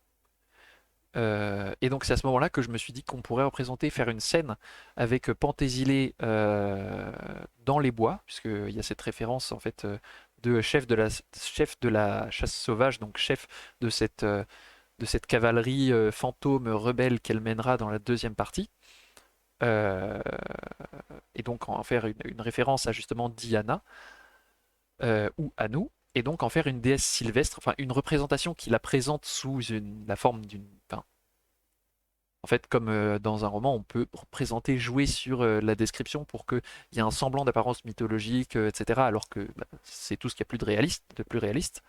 Et donc c'est à ce moment-là que je me suis dit qu'on pourrait représenter, faire une scène avec Pentésilée dans les bois, puisqu'il y a cette référence en fait de chef de la chasse sauvage, donc chef de cette cavalerie fantôme rebelle qu'elle mènera dans la deuxième partie. Euh, et donc en faire une référence à justement Diana ou Anu, et donc en faire une déesse sylvestre, enfin une représentation qui la présente sous la forme d'une, enfin, en fait, comme dans un roman, on peut représenter, jouer sur la description pour qu'il y ait un semblant d'apparence mythologique, etc. Alors que bah, c'est tout ce qu'il y a plus de réaliste, de plus réaliste.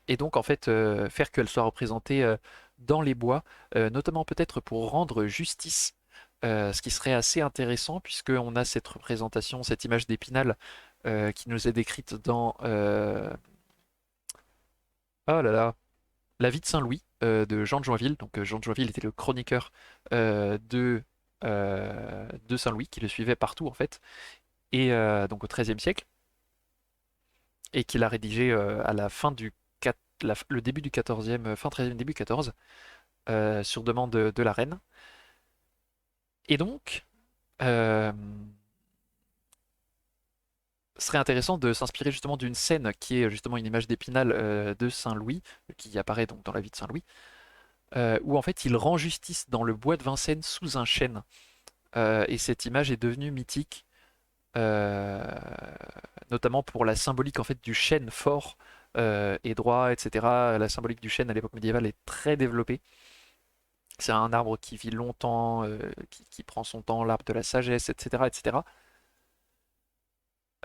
Et donc, en fait, faire qu'elle soit représentée dans les bois, notamment peut-être pour rendre justice, ce qui serait assez intéressant, puisqu'on a cette représentation, cette image d'Épinal qui nous est décrite dans oh là là, La vie de Saint-Louis de Jean de Joinville. Donc Jean de Joinville était le chroniqueur de Saint-Louis, qui le suivait partout en fait, et donc au XIIIe siècle, et qu'il a rédigé à la fin le début du XIVe, fin XIIIe, début XIV, sur demande de la reine. Et donc, euh, ce serait intéressant de s'inspirer justement d'une scène qui est justement une image d'Épinal de Saint-Louis, qui apparaît donc dans la vie de Saint-Louis, où en fait il rend justice dans le bois de Vincennes sous un chêne. Et cette image est devenue mythique, euh, notamment pour la symbolique en fait du chêne fort et droit, etc. La symbolique du chêne à l'époque médiévale est très développée. C'est un arbre qui vit longtemps, qui prend son temps, l'arbre de la sagesse, etc., etc.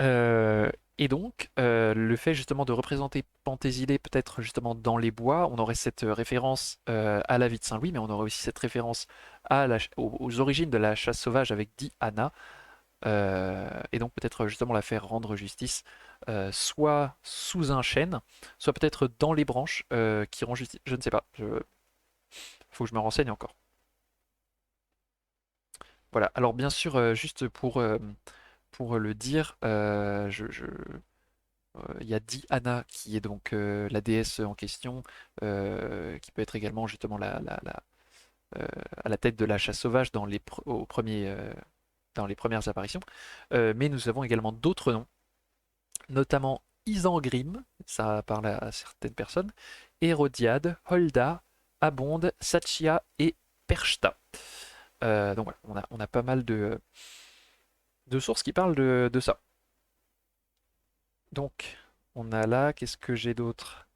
Euh, et donc, le fait justement de représenter Pentésilée peut-être justement dans les bois, on aurait cette référence à la vie de Saint-Louis, mais on aurait aussi cette référence aux origines de la chasse sauvage avec Diana. Et donc peut-être justement la faire rendre justice, soit sous un chêne, soit peut-être dans les branches qui rendent justice. Je ne sais pas. Faut que je me renseigne encore. Voilà. Alors bien sûr, juste pour le dire, il y a Diana qui est donc la déesse en question, qui peut être également justement euh, à la tête de la chasse sauvage dans les premières apparitions. Mais nous avons également d'autres noms, notamment Isengrim, ça parle à certaines personnes, Hérodiade, Holda, Abonde, Sachia et Perchta. Donc voilà, on a pas mal de sources qui parlent de ça. Donc, on a là, qu'est-ce que j'ai d'autre?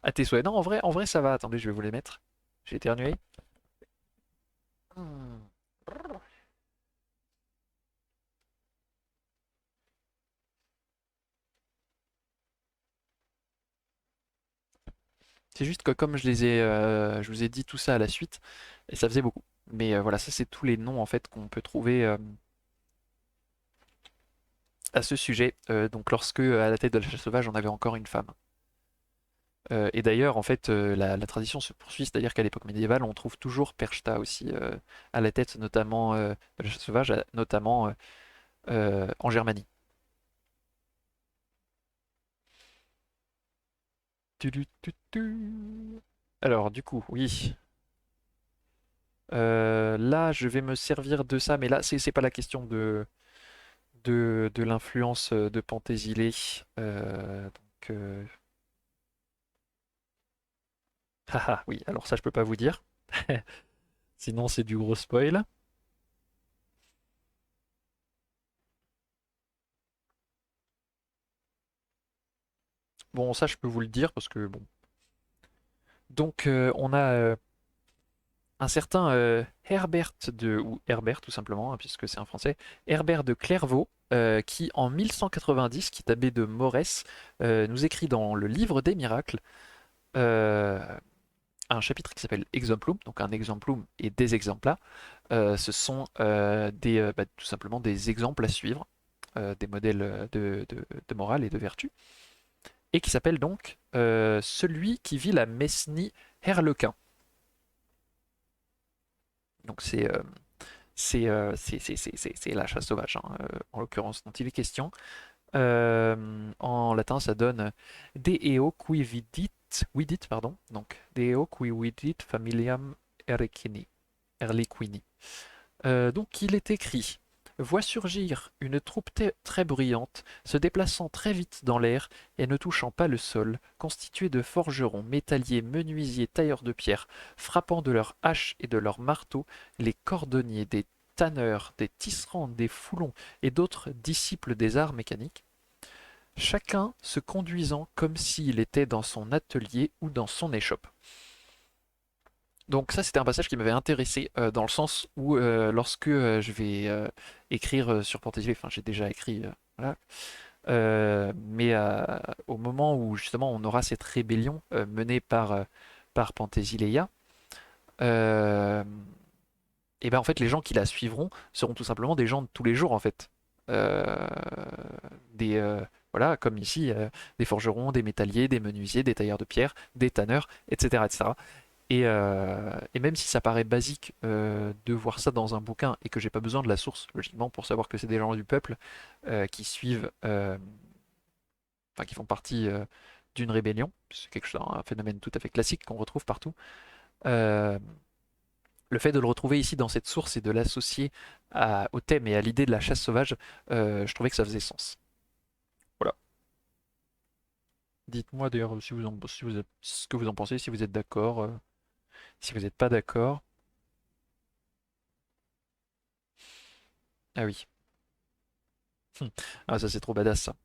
À tes souhaits. Non, en vrai, ça va. Attendez, je vais vous les mettre. J'ai éternué. Hmm. C'est juste que comme je vous ai dit tout ça à la suite, et ça faisait beaucoup. Mais voilà, ça c'est tous les noms en fait qu'on peut trouver à ce sujet. Donc lorsque à la tête de la chasse sauvage, on avait encore une femme. Et d'ailleurs, en fait, la tradition se poursuit, c'est-à-dire qu'à l'époque médiévale, on trouve toujours Perchta aussi à la tête, notamment de la chasse sauvage, notamment en Germanie. Tu. Alors, du coup, oui. Là, je vais me servir de ça, mais là, c'est pas la question de l'influence de Pentésilée. Donc, haha, oui, alors ça, je peux pas vous dire. Sinon, c'est du gros spoil. Bon, ça, je peux vous le dire parce que, bon. Donc, on a un certain Herbert ou Herbert tout simplement, hein, puisque c'est un français, Herbert de Clairvaux, qui en 1190, qui est abbé de Morès, nous écrit dans le livre des miracles euh, un chapitre qui s'appelle Exemplum, donc un exemplum et des exempla. Ce sont tout simplement des exemples à suivre, des modèles de morale et de vertu, et qui s'appelle donc Celui qui vit la Mesnie Herlequin. Donc c'est la chasse sauvage, hein, en l'occurrence, dont il est question. En latin, ça donne Deo qui vidit, pardon, donc Deo qui vidit familiam Erliquini. Donc il est écrit: Vois surgir une troupe très bruyante, se déplaçant très vite dans l'air et ne touchant pas le sol, constituée de forgerons, métalliers, menuisiers, tailleurs de pierre, frappant de leurs haches et de leurs marteaux, les cordonniers, des tanneurs, des tisserands, des foulons et d'autres disciples des arts mécaniques, chacun se conduisant comme s'il était dans son atelier ou dans son échoppe. Donc ça, c'était un passage qui m'avait intéressé dans le sens où lorsque je vais écrire sur Fantasy, enfin j'ai déjà écrit, voilà, mais au moment où justement on aura cette rébellion menée par Penthesilea, euh, et ben en fait les gens qui la suivront seront tout simplement des gens de tous les jours en fait. Euh, des voilà, comme ici, des forgerons, des métalliers, des menuisiers, des tailleurs de pierre, des tanneurs, etc., etc. Et même si ça paraît basique de voir ça dans un bouquin et que j'ai pas besoin de la source, logiquement, pour savoir que c'est des gens du peuple qui suivent, enfin qui font partie d'une rébellion, c'est quelque chose, un phénomène tout à fait classique qu'on retrouve partout. euh, le fait de le retrouver ici dans cette source et de l'associer au thème et à l'idée de la chasse sauvage, je trouvais que ça faisait sens. Voilà. Dites-moi d'ailleurs ce que vous en pensez, si vous êtes d'accord, si vous n'êtes pas d'accord. Ah oui. Ah ça c'est trop badass ça.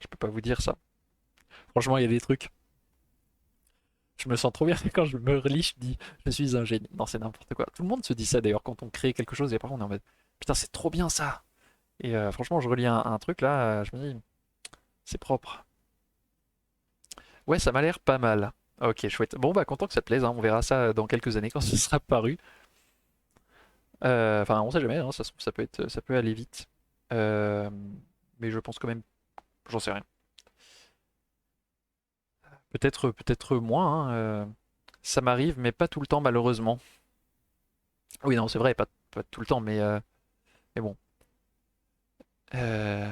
Je peux pas vous dire ça. Franchement, il y a des trucs. Je me sens trop bien quand je me relis, je dis je suis un génie. Non, c'est n'importe quoi. Tout le monde se dit ça d'ailleurs quand on crée quelque chose et après on est en mode putain, c'est trop bien ça. Et franchement, je relis un truc là, je me dis c'est propre. Ouais, ça m'a l'air pas mal. Ok, chouette. Bon, bah content que ça te plaise, hein. On verra ça dans quelques années quand ce sera paru. Enfin, on sait jamais, hein, ça se trouve, ça peut aller vite. Euh, mais je pense quand même, j'en sais rien. Peut-être moins, hein, ça m'arrive, mais pas tout le temps malheureusement. Oui, non, c'est vrai, pas tout le temps, mais bon. Euh,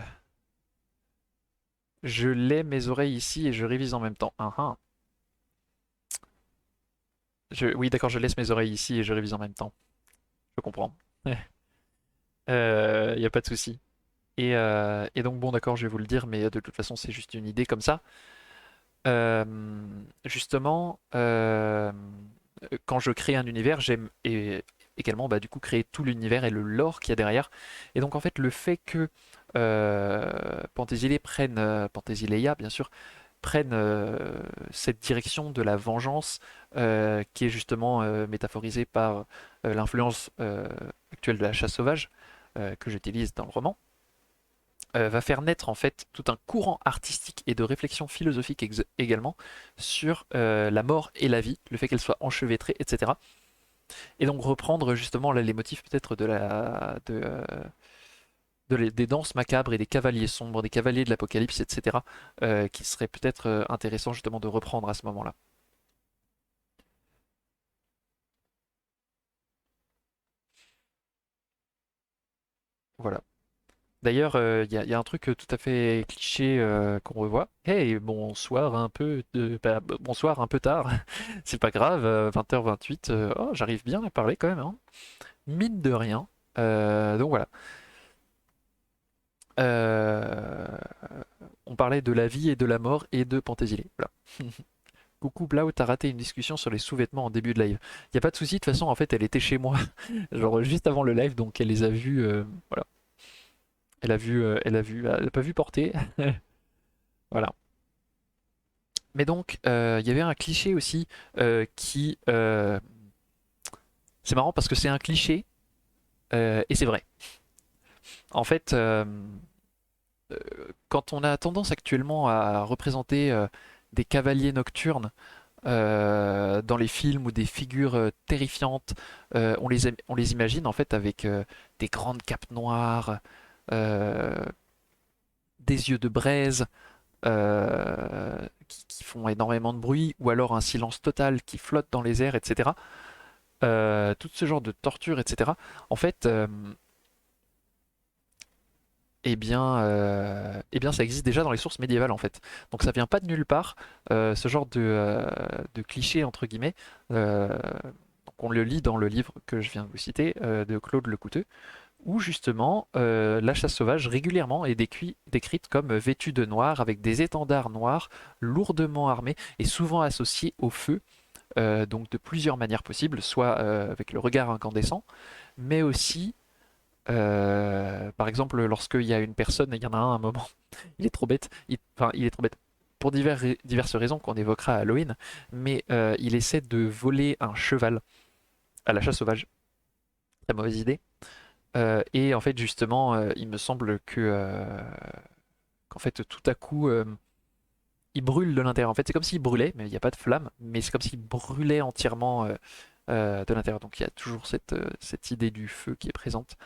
je lais mes oreilles ici et je révise en même temps. Ah, ah. Oui, d'accord, je laisse mes oreilles ici et je révise en même temps. Je comprends. Il n'y a pas de souci. Et donc, bon, d'accord, je vais vous le dire, mais de toute façon, c'est juste une idée comme ça. Euh, Justement, quand je crée un univers, j'aime également bah, du coup créer tout l'univers et le lore qu'il y a derrière. Et donc en fait le fait que Penthesilea bien sûr, prenne cette direction de la vengeance qui est justement métaphorisée par l'influence actuelle de la chasse sauvage que j'utilise dans le roman va faire naître en fait tout un courant artistique et de réflexion philosophique également sur la mort et la vie, le fait qu'elle soit enchevêtrée, etc. Et donc reprendre justement là, les motifs peut-être des danses macabres et des cavaliers sombres, des cavaliers de l'Apocalypse, etc. Qui serait peut-être intéressant justement de reprendre à ce moment-là. Voilà. D'ailleurs, il y a un truc tout à fait cliché qu'on revoit. Hey, bonsoir un peu bonsoir un peu tard. C'est pas grave, 20h28. Oh, j'arrive bien à parler quand même, hein. Mine de rien. Donc voilà. Euh, on parlait de la vie et de la mort et de Pentésilée. Voilà. Coucou Blau, t'as raté une discussion sur les sous-vêtements en début de live. Y a pas de souci, de toute façon, en fait, elle était chez moi, genre juste avant le live, donc elle les a vus. Voilà. Elle a pas vu porter. Voilà. Mais donc, il y avait un cliché aussi qui. C'est marrant parce que c'est un cliché et c'est vrai. En fait, quand on a tendance actuellement à représenter des cavaliers nocturnes dans les films ou des figures terrifiantes, on les imagine en fait avec des grandes capes noires, euh, des yeux de braise qui font énormément de bruit, ou alors un silence total qui flotte dans les airs, etc. Tout ce genre de torture, etc. En fait, eh bien, ça existe déjà dans les sources médiévales en fait. Donc ça vient pas de nulle part, ce genre de cliché entre guillemets. Donc on le lit dans le livre que je viens de vous citer, de Claude Lecouteux, où justement la chasse sauvage régulièrement est décrite comme vêtue de noir, avec des étendards noirs, lourdement armés et souvent associés au feu, donc de plusieurs manières possibles, soit avec le regard incandescent, mais aussi par exemple, lorsqu'il y a une personne, il y en a un à un moment, il est trop bête, enfin, il est trop bête pour diverses raisons qu'on évoquera à Halloween, mais il essaie de voler un cheval à la chasse sauvage. Très mauvaise idée. Et en fait, justement, il me semble qu'en fait, tout à coup, il brûle de l'intérieur. En fait, c'est comme s'il brûlait, mais il n'y a pas de flamme, mais c'est comme s'il brûlait entièrement de l'intérieur. Donc il y a toujours cette idée du feu qui est présente.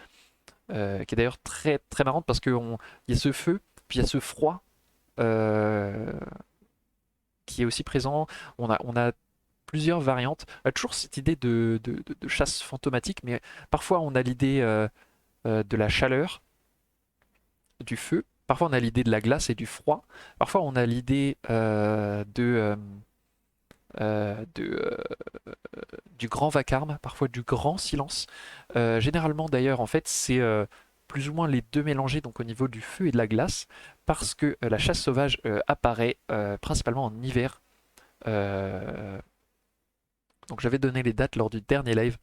Qui est d'ailleurs très très marrante parce qu'il y a ce feu, puis il y a ce froid euh, qui est aussi présent. On a plusieurs variantes. Toujours cette idée de chasse fantomatique, mais parfois on a l'idée de la chaleur, du feu. Parfois on a l'idée de la glace et du froid. Parfois on a l'idée du grand vacarme, parfois du grand silence. Généralement d'ailleurs, en fait, c'est plus ou moins les deux mélangés, donc au niveau du feu et de la glace, parce que la chasse sauvage apparaît principalement en hiver. Euh, donc j'avais donné les dates lors du dernier live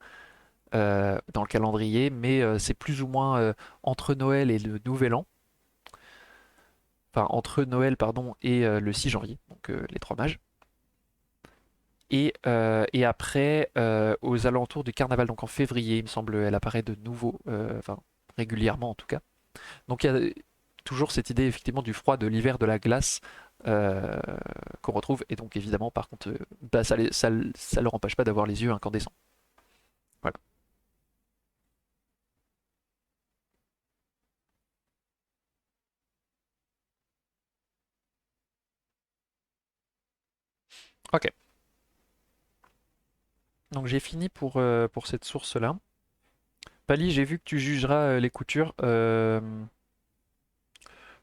dans le calendrier, mais c'est plus ou moins entre Noël et le Nouvel An, enfin entre Noël pardon et le 6 janvier, donc les trois mages. Et après, aux alentours du carnaval, donc en février, il me semble, elle apparaît de nouveau, enfin régulièrement en tout cas. Donc il y a toujours cette idée effectivement du froid, de l'hiver, de la glace euh, qu'on retrouve. Et donc évidemment, par contre, bah, ça leur empêche pas d'avoir les yeux incandescents. Voilà. Ok. Donc j'ai fini pour cette source-là. Pali, j'ai vu que tu jugeras les coutures.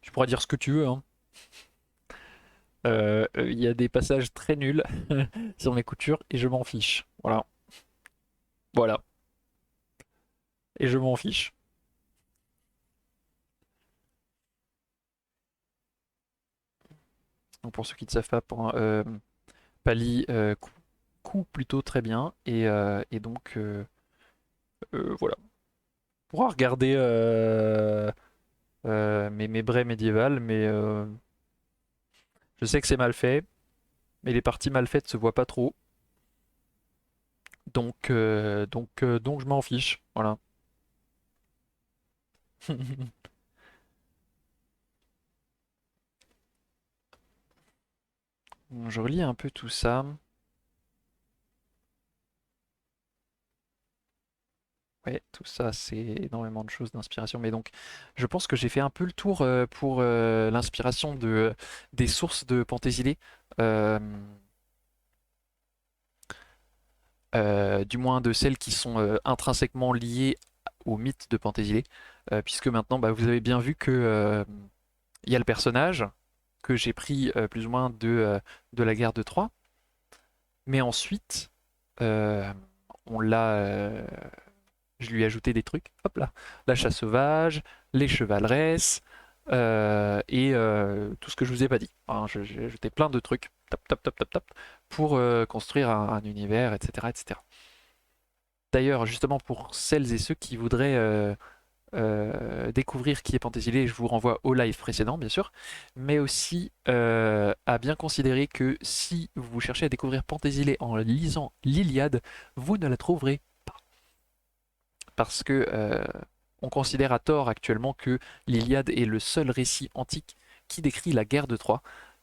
Tu pourras dire ce que tu veux, hein. Il y a des passages très nuls sur mes coutures et je m'en fiche. Voilà. Voilà. Et je m'en fiche. Donc pour ceux qui ne savent pas, Pali coud plutôt très bien et donc voilà. On pourra regarder mes braies médiévales, mais je sais que c'est mal fait, mais les parties mal faites se voient pas trop, donc je m'en fiche. Voilà. Je relis un peu tout ça. Ouais, tout ça, c'est énormément de choses d'inspiration. Mais donc, je pense que j'ai fait un peu le tour pour l'inspiration des sources de Penthésilée. Euh, du moins de celles qui sont intrinsèquement liées au mythe de Penthésilée. Puisque maintenant, bah, vous avez bien vu que il y a le personnage que j'ai pris plus ou moins de la guerre de Troie. Mais ensuite, euh, on l'a je lui ai ajouté des trucs. Hop là. La chasse sauvage, les chevaleresses, et tout ce que je vous ai pas dit. Hein, j'ai ajouté plein de trucs, tap, tap, tap, tap, tap, pour construire un univers, etc., etc. D'ailleurs, justement, pour celles et ceux qui voudraient découvrir qui est Penthésilée, je vous renvoie au live précédent, bien sûr, mais aussi à bien considérer que si vous cherchez à découvrir Penthésilée en lisant l'Iliade, vous ne la trouverez parce que on considère à tort actuellement que l'Iliade est le seul récit antique qui décrit la guerre de Troie.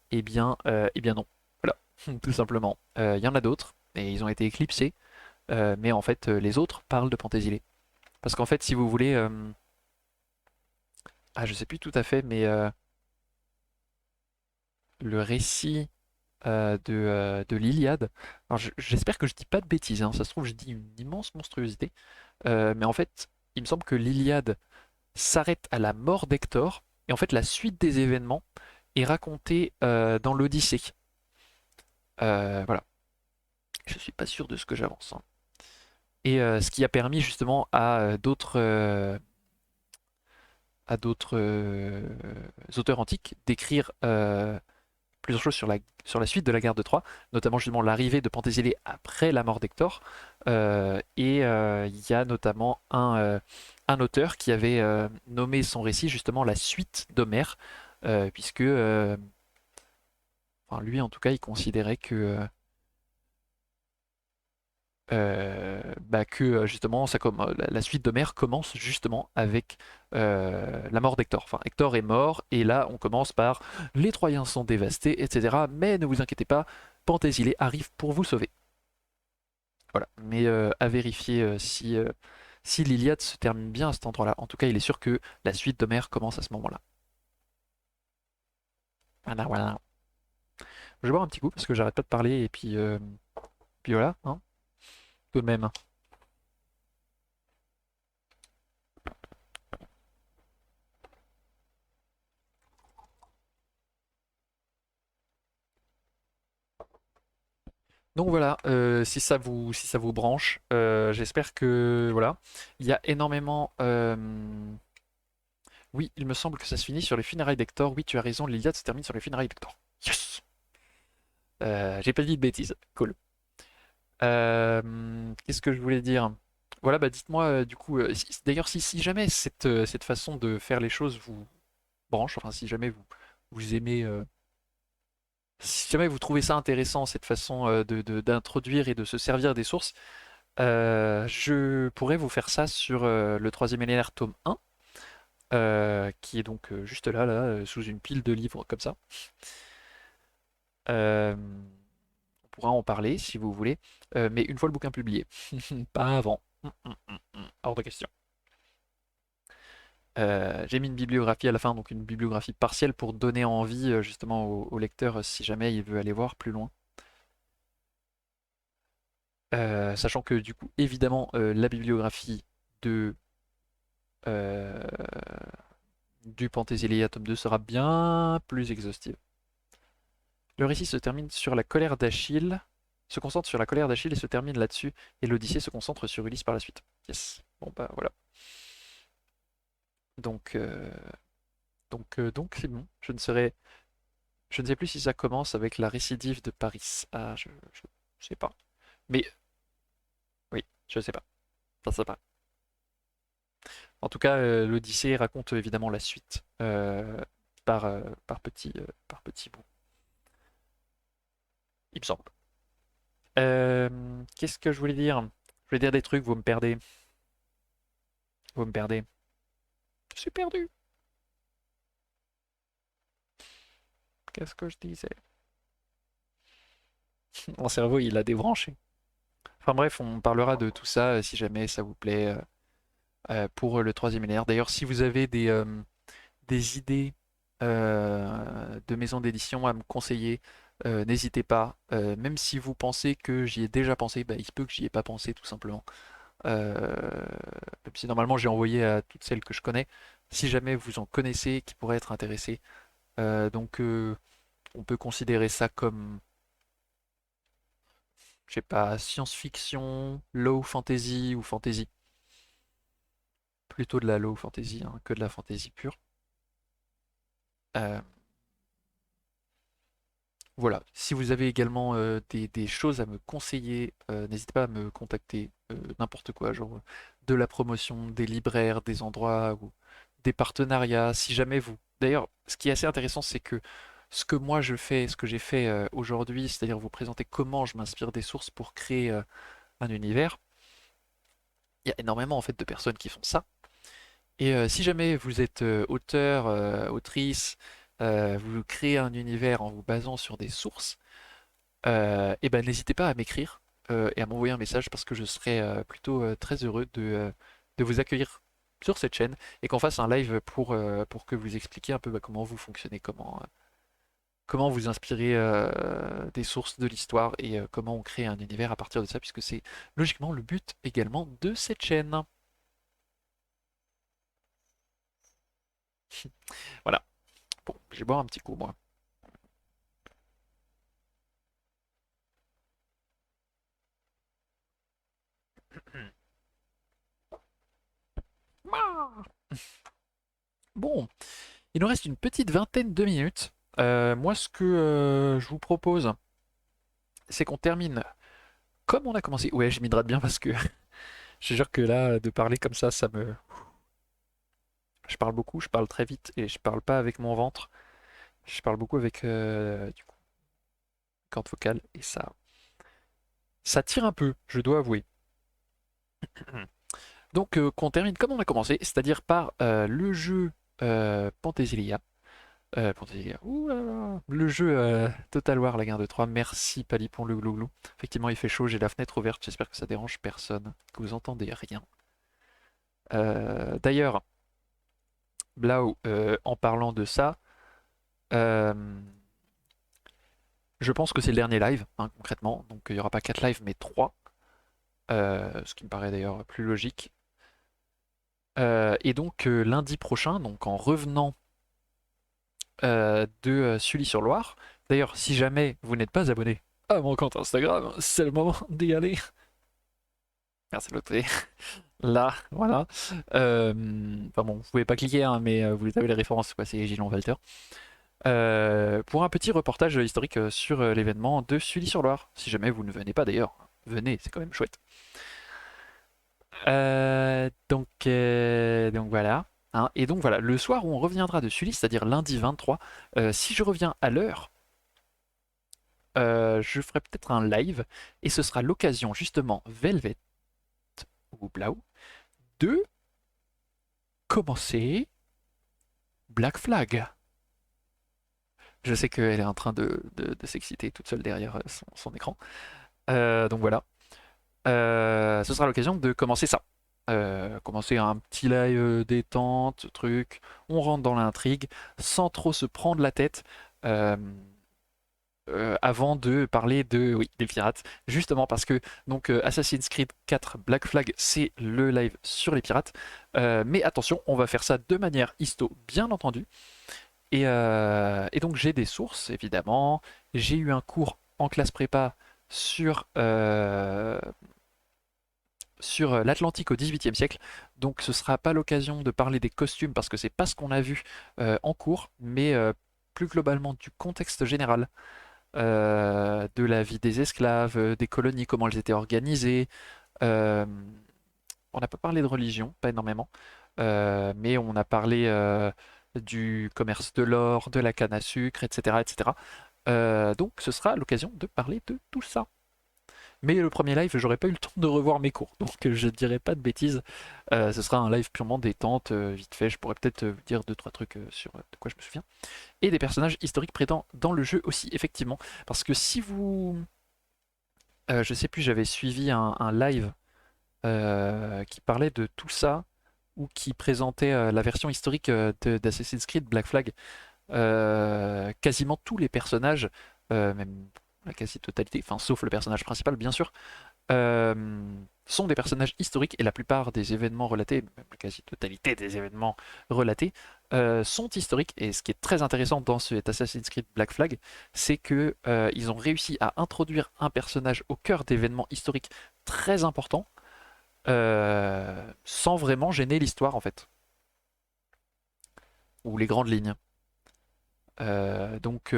Eh bien non. Voilà, tout simplement. Il y en a d'autres, et ils ont été éclipsés, mais en fait, les autres parlent de Penthésilée. Parce qu'en fait, si vous voulez, je sais plus tout à fait, mais le récit de l'Iliade, alors j'espère que je dis pas de bêtises, hein, ça se trouve, je dis une immense monstruosité, mais en fait, il me semble que l'Iliade s'arrête à la mort d'Hector, et en fait la suite des événements est racontée dans l'Odyssée. Voilà, je suis pas sûr de ce que j'avance, hein. Et ce qui a permis justement à d'autres auteurs antiques d'écrire plusieurs choses sur la suite de la guerre de Troie, notamment justement l'arrivée de Penthésilée après la mort d'Hector. Il y a notamment un auteur qui avait nommé son récit justement la suite d'Homère, puisque, enfin, lui en tout cas, il considérait que justement la suite d'Homère commence justement avec la mort d'Hector. Enfin, Hector est mort et là on commence par les Troyens sont dévastés, etc. Mais ne vous inquiétez pas, Penthésile arrive pour vous sauver. Voilà. Mais à vérifier si l'Iliade se termine bien à cet endroit-là. En tout cas, il est sûr que la suite d'Homère commence à ce moment-là. Voilà, voilà. Je vais boire un petit coup parce que j'arrête pas de parler et puis voilà, hein, tout de même. Donc voilà, si ça vous branche, j'espère que voilà. Il y a énormément. Oui, il me semble que ça se finit sur les funérailles d'Hector. Oui, tu as raison, l'Iliade se termine sur les funérailles d'Hector. Yes! J'ai pas dit de bêtises. Cool. Qu'est-ce que je voulais dire? Voilà, bah dites-moi du coup. D'ailleurs, si jamais cette façon de faire les choses vous branche, enfin si jamais vous aimez. Si jamais vous trouvez ça intéressant, cette façon d'introduire et de se servir des sources, je pourrais vous faire ça sur le troisième millénaire tome 1, qui est donc juste là, sous une pile de livres comme ça. On pourra en parler si vous voulez, mais une fois le bouquin publié, pas avant. Hors de question. J'ai mis une bibliographie à la fin, donc une bibliographie partielle pour donner envie justement au lecteur si jamais il veut aller voir plus loin. Sachant que du coup, évidemment, la bibliographie de euh, du Penthesilea tome 2 sera bien plus exhaustive. Le récit se termine sur la colère d'Achille, se concentre sur la colère d'Achille et se termine là-dessus, et l'Odyssée se concentre sur Ulysse par la suite. Yes. Bon bah voilà. Donc donc c'est bon. Je ne sais plus si ça commence avec la récidive de Paris. Ah, je sais pas. Mais oui, je sais pas. Ça sais pas. En tout cas, l'Odyssée raconte évidemment la suite par petits bouts, il me semble. Qu'est-ce que je voulais dire? Je voulais dire des trucs, vous me perdez. Vous me perdez. Je suis perdu. Qu'est-ce que je disais? Mon cerveau, il a débranché. Enfin bref, on parlera de tout ça si jamais ça vous plaît pour le troisième millénaire. D'ailleurs, si vous avez des idées de maisons d'édition à me conseiller, n'hésitez pas. Même si vous pensez que j'y ai déjà pensé, bah, il se peut que j'y ai pas pensé tout simplement. Euh, Même si normalement j'ai envoyé à toutes celles que je connais. Si jamais vous en connaissez qui pourraient être intéressées, donc on peut considérer ça comme, je sais pas, science-fiction, low fantasy ou fantasy. Plutôt de la low fantasy hein, que de la fantasy pure. Euh, Voilà, si vous avez également des choses à me conseiller, n'hésitez pas à me contacter, n'importe quoi, genre de la promotion, des libraires, des endroits ou des partenariats, si jamais vous. D'ailleurs, ce qui est assez intéressant, c'est que ce que moi je fais, ce que j'ai fait aujourd'hui, c'est-à-dire vous présenter comment je m'inspire des sources pour créer un univers, il y a énormément en fait de personnes qui font ça. Et si jamais vous êtes auteur, autrice, vous créez un univers en vous basant sur des sources, et ben n'hésitez pas à m'écrire et à m'envoyer un message parce que je serai plutôt très heureux de vous accueillir sur cette chaîne et qu'on fasse un live pour que vous expliquiez un peu bah, comment vous fonctionnez, comment vous inspirez des sources de l'histoire et comment on crée un univers à partir de ça, puisque c'est logiquement le but également de cette chaîne. Voilà. Bon, je vais boire un petit coup, moi. Bon, il nous reste une petite vingtaine de minutes. Moi, ce que je vous propose, c'est qu'on termine comme on a commencé. Ouais, je m'hydrate bien parce que je te jure que là, de parler comme ça me. Je parle beaucoup, je parle très vite et je parle pas avec mon ventre. Je parle beaucoup avec du coup, corde vocale et ça tire un peu, je dois avouer. Donc, qu'on termine comme on a commencé, c'est-à-dire par le jeu Pantésilia. Pantésilia, ouh là là. Le jeu Total War, la guerre de Troie. Merci Palipon le glouglou. Effectivement, il fait chaud, j'ai la fenêtre ouverte, j'espère que ça dérange personne, que vous entendez rien. D'ailleurs, Blau, en parlant de ça, euh, je pense que c'est le dernier live, hein, concrètement. Donc il n'y aura pas 4 lives, mais 3. Ce qui me paraît d'ailleurs plus logique. Et donc lundi prochain, donc en revenant de Sully-sur-Loire. D'ailleurs, si jamais vous n'êtes pas abonné à mon compte Instagram, c'est le moment d'y aller. Merci de noter. Là, voilà. Enfin bon, vous pouvez pas cliquer, hein, mais vous avez les références, quoi, c'est Gilon Walter. Pour un petit reportage historique sur l'événement de Sully-sur-Loire. Si jamais vous ne venez pas d'ailleurs, venez, c'est quand même chouette. Donc voilà. Hein. Et donc voilà, le soir où on reviendra de Sully, c'est-à-dire lundi 23, si je reviens à l'heure, je ferai peut-être un live et ce sera l'occasion justement Velvet ou Blau de commencer Black Flag. Je sais qu'elle est en train de s'exciter toute seule derrière son écran. Donc voilà. Ce sera l'occasion de commencer ça. Commencer un petit live détente, truc. On rentre dans l'intrigue sans trop se prendre la tête. Euh, Avant de parler de oui, des pirates, justement parce que donc Assassin's Creed 4 Black Flag c'est le live sur les pirates, mais attention, on va faire ça de manière histo, bien entendu, et donc j'ai des sources évidemment, j'ai eu un cours en classe prépa sur l'Atlantique au XVIIIe siècle, donc ce sera pas l'occasion de parler des costumes parce que c'est pas ce qu'on a vu en cours, mais plus globalement du contexte général de la vie des esclaves, des colonies, comment elles étaient organisées. Euh, on n'a pas parlé de religion, pas énormément, mais on a parlé du commerce de l'or, de la canne à sucre, etc. etc. Donc ce sera l'occasion de parler de tout ça. Mais le premier live, j'aurais pas eu le temps de revoir mes cours, donc je dirais pas de bêtises. Ce sera un live purement détente, vite fait. Je pourrais peut-être vous dire deux trois trucs sur de quoi je me souviens et des personnages historiques présents dans le jeu aussi, effectivement. Parce que si vous... je sais plus, j'avais suivi un live qui parlait de tout ça, ou qui présentait la version historique d'Assassin's Creed Black Flag. Quasiment tous les personnages, même la quasi-totalité, enfin sauf le personnage principal bien sûr, euh, sont des personnages historiques et la plupart des événements relatés, même la quasi-totalité des événements relatés, sont historiques. Et ce qui est très intéressant dans cet Assassin's Creed Black Flag, c'est que ils ont réussi à introduire un personnage au cœur d'événements historiques très importants, sans vraiment gêner l'histoire en fait, ou les grandes lignes. Donc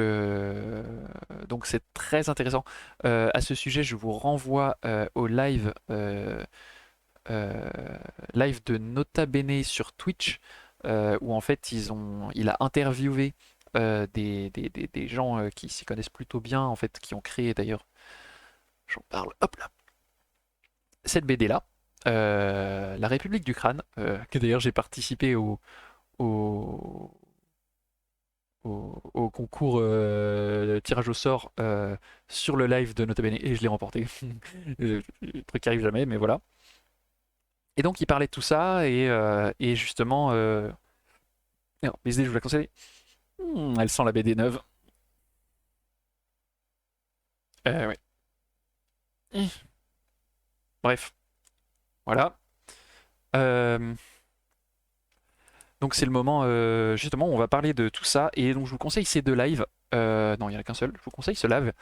c'est très intéressant. À ce sujet, je vous renvoie au euh, live de Nota Bene sur Twitch, où en fait il a interviewé des gens qui s'y connaissent plutôt bien, en fait, qui ont créé d'ailleurs, j'en parle, hop là, cette BD-là, La République du Crâne, que d'ailleurs j'ai participé au, au concours tirage au sort sur le live de Nota Bene et je l'ai remporté. Le truc qui arrive jamais, mais voilà. Et donc il parlait de tout ça et justement, non, les idées, je vous la conseille. Elle sent la BD neuve. Ouais. Bref, voilà. Euh, Donc c'est le moment justement où on va parler de tout ça. Et donc je vous conseille ces deux lives. Non, il n'y en a qu'un seul. Je vous conseille ce live.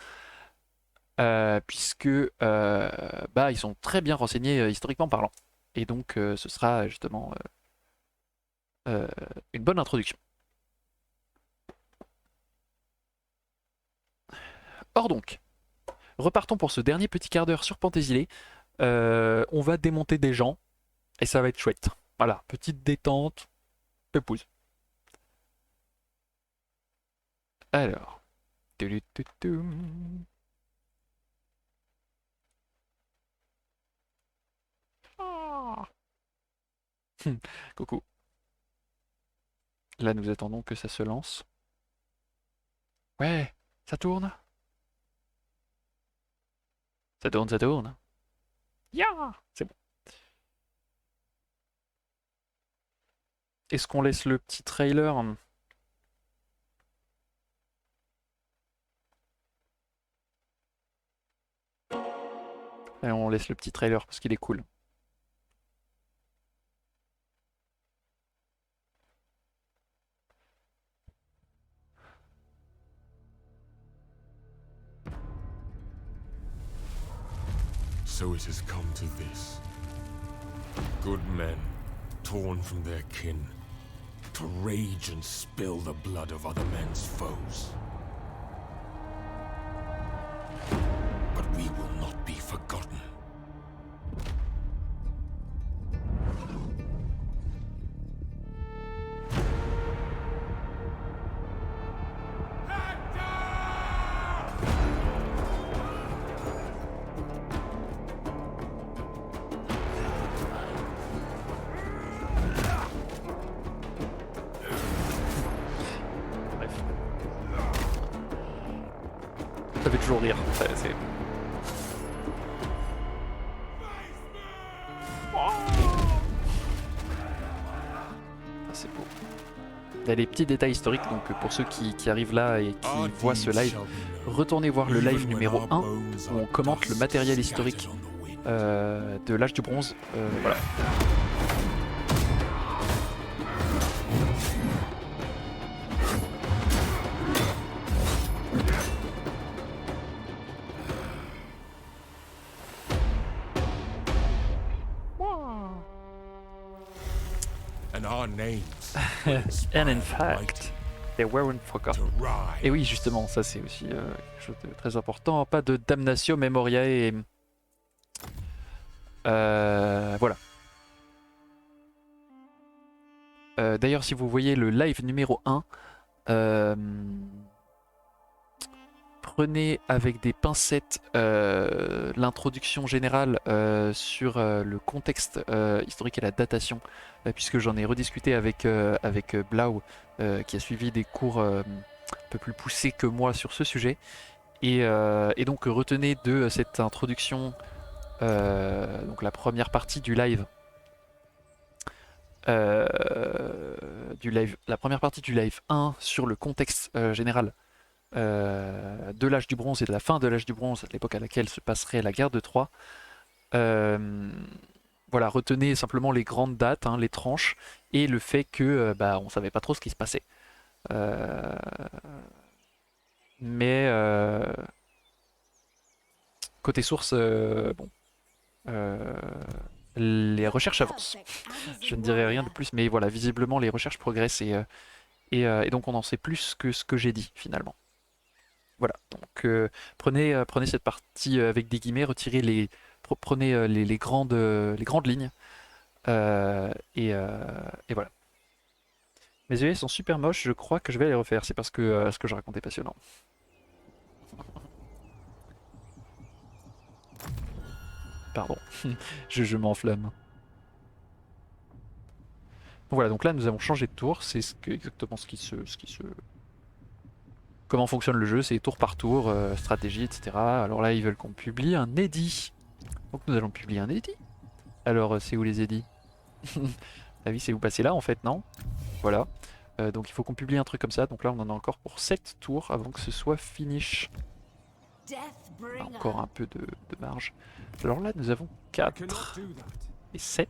Puisque bah, ils sont très bien renseignés historiquement parlant. Et donc ce sera justement une bonne introduction. Or donc, repartons pour ce dernier petit quart d'heure sur Penthésilée. On va démonter des gens et ça va être chouette. Voilà, petite détente, pépouze. Alors. Ah. Coucou. Là, nous attendons que ça se lance. Ouais, ça tourne. Ça tourne, ça tourne. Yeah, c'est bon. Est-ce qu'on laisse le petit trailer? Et on laisse le petit trailer parce qu'il est cool. So it has come to this. Good men, torn from their kin, to rage and spill the blood of other men's foes. But we will not be forgotten. Bref. Ça fait toujours rire. C'est beau. Il y a des petits détails historiques, donc pour ceux qui arrivent là et qui voient ce live, retournez voir le live numéro 1 où on commente le matériel historique de l'âge du bronze. Voilà. And in fact, they weren't forgotten. Et oui, justement, ça c'est aussi quelque chose de très important. Pas de damnatio memoriae. Voilà. D'ailleurs, si vous voyez le live numéro 1, prenez avec des pincettes l'introduction générale sur le contexte historique et la datation, puisque j'en ai rediscuté avec Blau, qui a suivi des cours un peu plus poussés que moi sur ce sujet. Et donc retenez de cette introduction, donc la première partie du live, la première partie du live 1 sur le contexte général de l'âge du bronze et de la fin de l'âge du bronze, l'époque à laquelle se passerait la guerre de Troie. Voilà, retenez simplement les grandes dates, hein, les tranches, et le fait que bah, on savait pas trop ce qui se passait. Mais côté source, bon, les recherches avancent. Je ne dirai rien de plus, mais voilà, visiblement les recherches progressent et donc on en sait plus que ce que j'ai dit finalement. Voilà, donc prenez cette partie avec des guillemets, prenez les grandes lignes et voilà. Mes yeux sont super moches, je crois que je vais les refaire, c'est parce que ce que je racontais est passionnant. Pardon, je m'enflamme. Voilà, donc là nous avons changé de tour, c'est exactement ce qui se... Comment fonctionne le jeu, c'est tour par tour, stratégie, etc. Alors là ils veulent qu'on publie un edit. Donc nous allons publier un edit. Alors c'est où les edits? Ah oui, c'est où passer là en fait, non? Voilà. Donc il faut qu'on publie un truc comme ça. Donc là on en a encore pour 7 tours avant que ce soit finish. Encore un peu de marge. Alors là nous avons 4 et 7.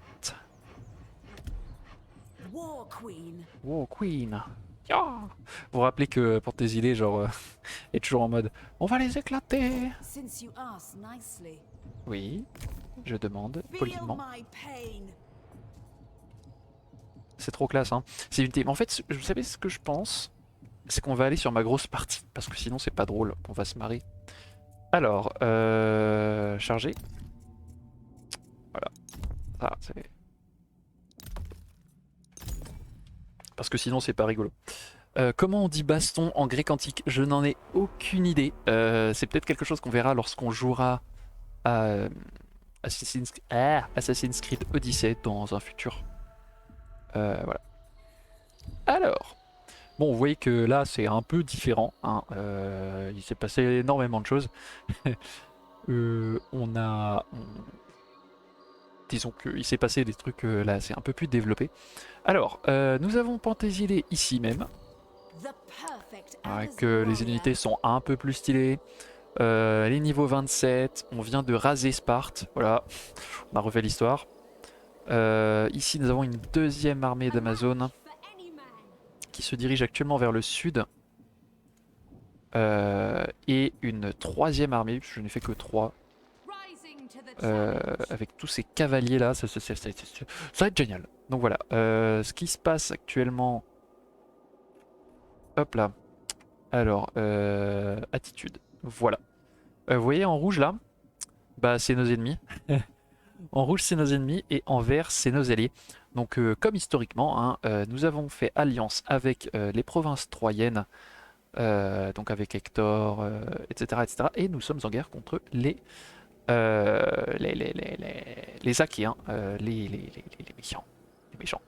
War Queen. Wow, Queen. Ya. Vous vous rappelez que Fantasy genre, est toujours en mode on va les éclater. Since you ask nicely. Oui, je demande Feel poliment. my pain. C'est trop classe, hein. C'est une team. En fait, vous savez ce que je pense? C'est qu'on va aller sur ma grosse partie. Parce que sinon, c'est pas drôle. On va se marrer. Alors, charger. Voilà. Ça, c'est. Parce que sinon, c'est pas rigolo. Comment on dit baston en grec antique? Je n'en ai aucune idée. C'est peut-être quelque chose qu'on verra lorsqu'on jouera à Assassin's Creed Odyssey dans un futur. Voilà. Alors, bon, vous voyez que là, c'est un peu différent, hein. Il s'est passé énormément de choses. Disons qu'il s'est passé des trucs là, c'est un peu plus développé. Alors, nous avons Penthésilée ici même, The perfect avec Amazon les warrior. unités sont un peu plus stylées. Les niveaux 27, on vient de raser Sparte, voilà, on a refait l'histoire. Ici, nous avons une deuxième armée d'Amazon For any man. qui se dirige actuellement vers le sud. Et une troisième armée, je n'ai fait que 3, Rising to the challenge. avec tous ces cavaliers là, ça va être génial. Donc voilà, ce qui se passe actuellement, hop là, alors, attitude, voilà. Vous voyez en rouge là, bah c'est nos ennemis. En rouge c'est nos ennemis et en vert c'est nos alliés. Donc comme historiquement, hein, nous avons fait alliance avec les provinces troyennes, donc avec Hector, etc., etc. Et nous sommes en guerre contre les Achéens, les méchants. Les méchants.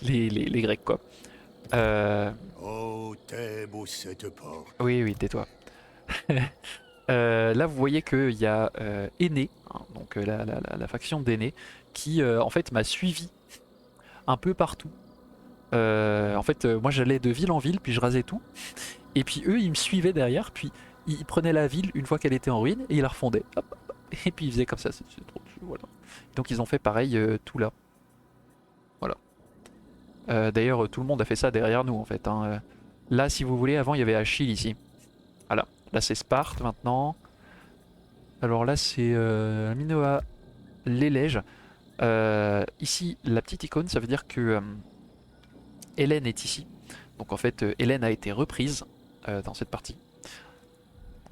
Les Grecs, quoi. Oh, Thèbes aux sept portes. Oui, oui, tais-toi. Là, vous voyez qu'il y a Aîné, hein, donc la faction d'Aîné, qui en fait m'a suivi un peu partout. En fait, moi j'allais de ville en ville, puis je rasais tout. Et puis eux, ils me suivaient derrière, puis ils prenaient la ville une fois qu'elle était en ruine, et ils la refondaient. Hop, hop, et puis ils faisaient comme ça, c'est trop. Voilà. Donc ils ont fait pareil tout là. Voilà. D'ailleurs, tout le monde a fait ça derrière nous en fait, hein. Là, si vous voulez, avant il y avait Achille ici. Voilà. Là, c'est Sparte maintenant. Alors là, c'est Minoa l'Élège. Ici, la petite icône, ça veut dire que Hélène est ici. Donc en fait, Hélène a été reprise dans cette partie.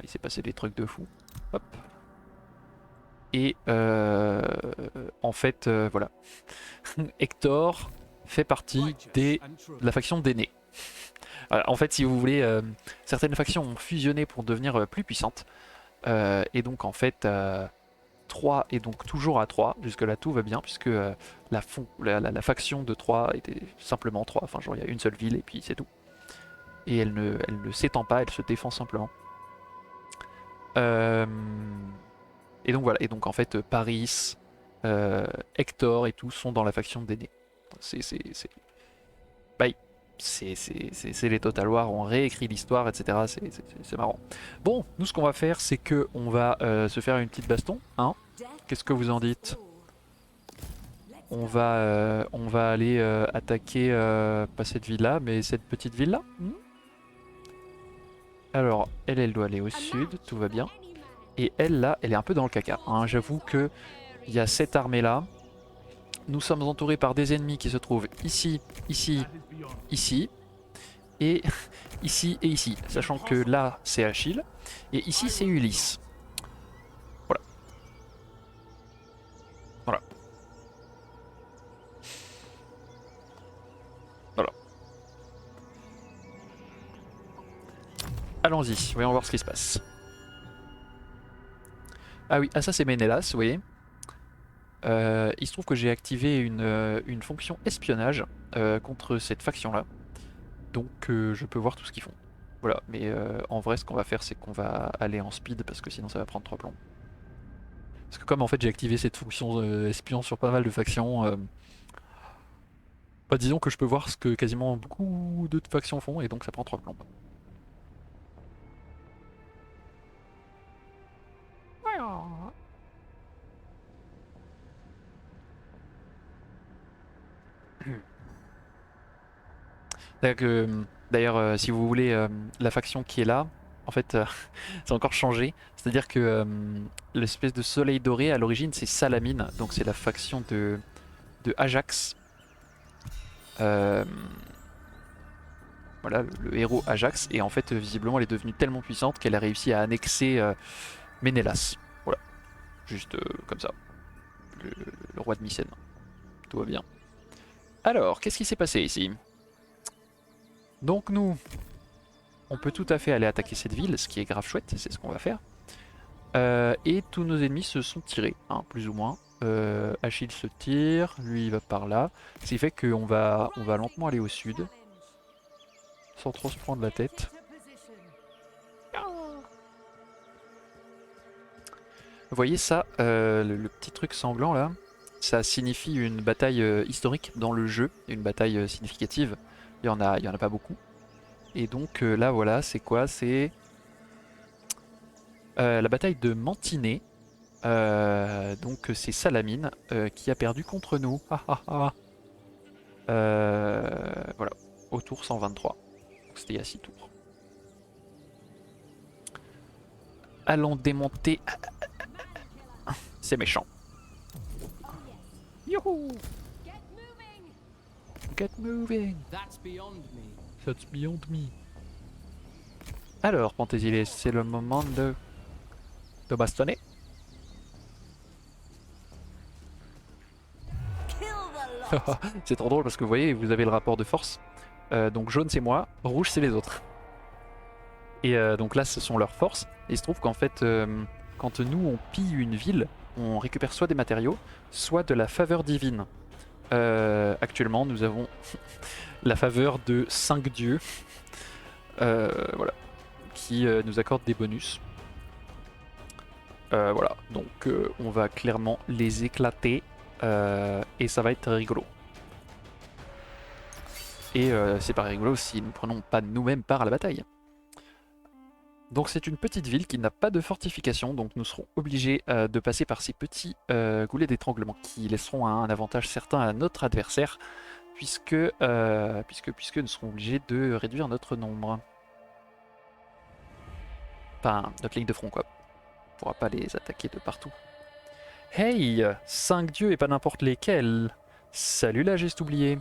Il s'est passé des trucs de fou. Hop. Et en fait, voilà. Hector fait partie de la faction d'Aîné. Voilà, en fait, si vous voulez, certaines factions ont fusionné pour devenir plus puissantes. Et donc, en fait, 3 est donc toujours à 3. Jusque-là, tout va bien, puisque la faction de 3 était simplement 3. Enfin, genre, il y a une seule ville et puis c'est tout. Et elle ne s'étend pas, elle se défend simplement. Euh, Et donc voilà, et donc en fait Paris, Hector et tout sont dans la faction d'Aîné. Bah, c'est les Total War, on réécrit l'histoire, etc. C'est marrant. Bon, nous ce qu'on va faire, c'est que on va se faire une petite baston, hein. Qu'est-ce que vous en dites? On va aller attaquer pas cette ville-là, mais cette petite ville-là. Alors, elle doit aller au sud, tout va bien. Et elle, là, elle est un peu dans le caca, hein. J'avoue que il y a cette armée-là. Nous sommes entourés par des ennemis qui se trouvent ici, ici, ici, et ici et ici. Sachant que là, c'est Achille, et ici, c'est Ulysse. Voilà. Voilà. Voilà. Allons-y, voyons voir ce qui se passe. Ah oui, ah ça c'est Ménélas, vous voyez. Il se trouve que j'ai activé une fonction espionnage contre cette faction-là. Donc je peux voir tout ce qu'ils font. Voilà, mais en vrai ce qu'on va faire c'est qu'on va aller en speed parce que sinon ça va prendre 3 plombs. Parce que comme en fait j'ai activé cette fonction espion sur pas mal de factions, bah, disons que je peux voir ce que quasiment beaucoup de factions font et donc ça prend 3 plombs. D'ailleurs, si vous voulez, la faction qui est là, en fait, c'est encore changé. C'est-à-dire que l'espèce de soleil doré, à l'origine, c'est Salamine. Donc c'est la faction de Ajax. Euh, voilà, le héros Ajax. Et en fait, visiblement, elle est devenue tellement puissante qu'elle a réussi à annexer Ménélas. Voilà, juste comme ça. Le roi de Mycène. Tout va bien. Alors, qu'est-ce qui s'est passé ici? Donc nous, on peut tout à fait aller attaquer cette ville, ce qui est grave chouette, c'est ce qu'on va faire. Et tous nos ennemis se sont tirés, hein, plus ou moins. Achille se tire, lui il va par là. Ce qui fait qu'on on va lentement aller au sud, sans trop se prendre la tête. Vous voyez ça, le petit truc sanglant là, ça signifie une bataille historique dans le jeu, une bataille significative. Il y en a pas beaucoup. Et donc là voilà, c'est quoi? C'est la bataille de Mantiné. Donc c'est Salamine qui a perdu contre nous. Voilà, au tour 123. Donc c'était il y a 6 tours. Allons démonter. C'est méchant. Youhou! Get moving! That's beyond me. That's beyond me. Alors, Panthésilée, c'est le moment de bastonner. C'est trop drôle parce que vous voyez, vous avez le rapport de force. Donc jaune c'est moi, rouge c'est les autres. Et donc là ce sont leurs forces. Et il se trouve qu'en fait, quand nous on pille une ville, on récupère soit des matériaux, soit de la faveur divine. Actuellement nous avons la faveur de 5 dieux. Voilà. Qui nous accordent des bonus. Voilà, donc on va clairement les éclater. Et ça va être rigolo. Et c'est pas rigolo si nous prenons pas nous-mêmes part à la bataille. Donc c'est une petite ville qui n'a pas de fortification, donc nous serons obligés de passer par ces petits goulets d'étranglement qui laisseront un avantage certain à notre adversaire, puisque nous serons obligés de réduire notre nombre. Enfin, notre ligne de front quoi. On pourra pas les attaquer de partout. Hey, 5 dieux et pas n'importe lesquels. Salut là, j'ai juste oublié.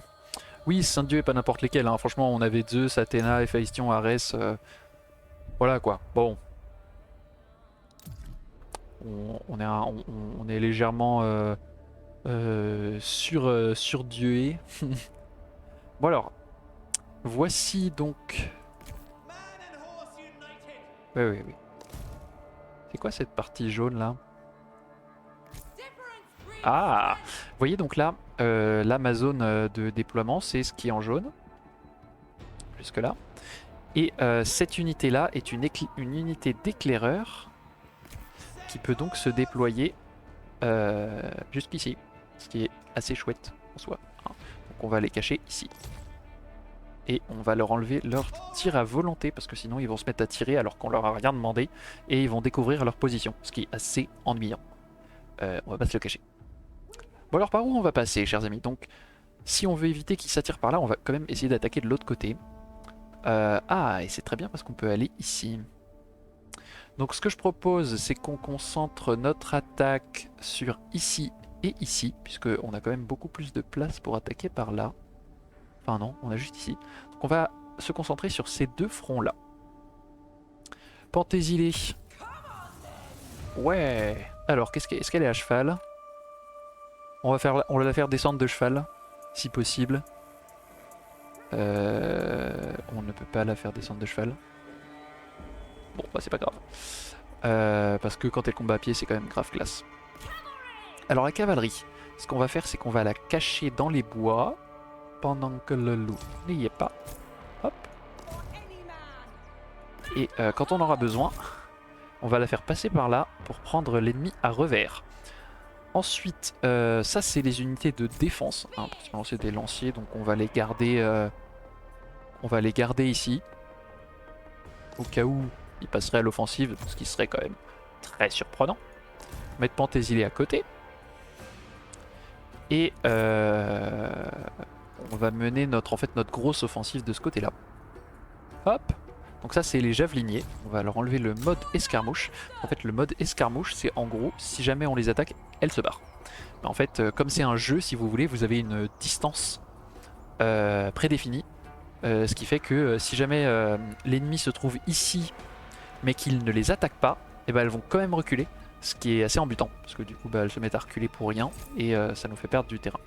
Oui, 5 dieux et pas n'importe lesquels. Hein. Franchement, on avait Zeus, Athéna, Héphaïstion, Arès. Voilà quoi. Bon. On est légèrement surdieué. Bon alors. Voici donc. Oui. C'est quoi cette partie jaune là? Ah! Vous voyez donc là, là ma zone de déploiement, c'est ce qui est en jaune. Jusque là. Et cette unité là est une unité d'éclaireur qui peut donc se déployer jusqu'ici. Ce qui est assez chouette en soi. Hein. Donc on va les cacher ici. Et on va leur enlever leur tir à volonté parce que sinon ils vont se mettre à tirer alors qu'on leur a rien demandé et ils vont découvrir leur position, ce qui est assez ennuyant. On va pas se le cacher. Bon alors par où on va passer, chers amis? Donc si on veut éviter qu'ils s'attirent par là, on va quand même essayer d'attaquer de l'autre côté. Ah, et c'est très bien parce qu'on peut aller ici. Donc ce que je propose, c'est qu'on concentre notre attaque sur ici et ici, puisqu'on a quand même beaucoup plus de place pour attaquer par là. Enfin non, on a juste ici. Donc on va se concentrer sur ces deux fronts-là. Panthésilée. Ouais. Alors, est-ce qu'elle est à cheval? On va la faire descendre de cheval, si possible. On ne peut pas la faire descendre de cheval. Bon, bah c'est pas grave. Parce que quand elle combat à pied, c'est quand même grave classe. Alors la cavalerie, ce qu'on va faire, c'est qu'on va la cacher dans les bois pendant que le loup n'y est pas. Hop. Et quand on aura besoin, on va la faire passer par là pour prendre l'ennemi à revers. Ensuite, ça c'est les unités de défense, hein, principalement c'est des lanciers, donc on va les garder ici, au cas où ils passeraient à l'offensive, ce qui serait quand même très surprenant. Mettre Panthésilée à côté. Et on va mener notre, en fait, notre grosse offensive de ce côté-là. Hop. Donc ça c'est les javeliniers. On va leur enlever le mode escarmouche. En fait le mode escarmouche c'est en gros si jamais on les attaque, elles se barrent. Mais en fait comme c'est un jeu si vous voulez, vous avez une distance prédéfinie. Ce qui fait que si jamais l'ennemi se trouve ici mais qu'il ne les attaque pas, et ben elles vont quand même reculer. Ce qui est assez embêtant parce que du coup bah, elles se mettent à reculer pour rien et ça nous fait perdre du terrain.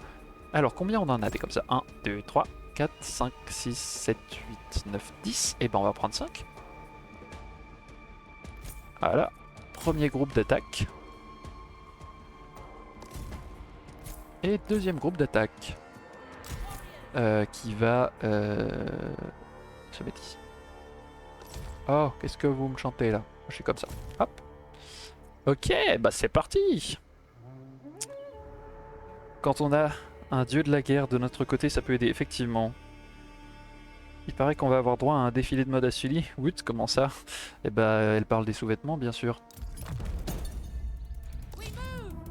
Alors combien on en a des comme ça? 1, 2, 3, 4, 5, 6, 7, 8, 9, 10. Et ben on va prendre 5. Voilà. Premier groupe d'attaque. Et deuxième groupe d'attaque. Qui va se mettre ici. Oh, qu'est-ce que vous me chantez là? Je suis comme ça. Hop. Ok, bah c'est parti. Quand on a un dieu de la guerre de notre côté, ça peut aider, effectivement. Il paraît qu'on va avoir droit à un défilé de mode à Sully. Oui, comment ça? Eh bah, elle parle des sous-vêtements, bien sûr.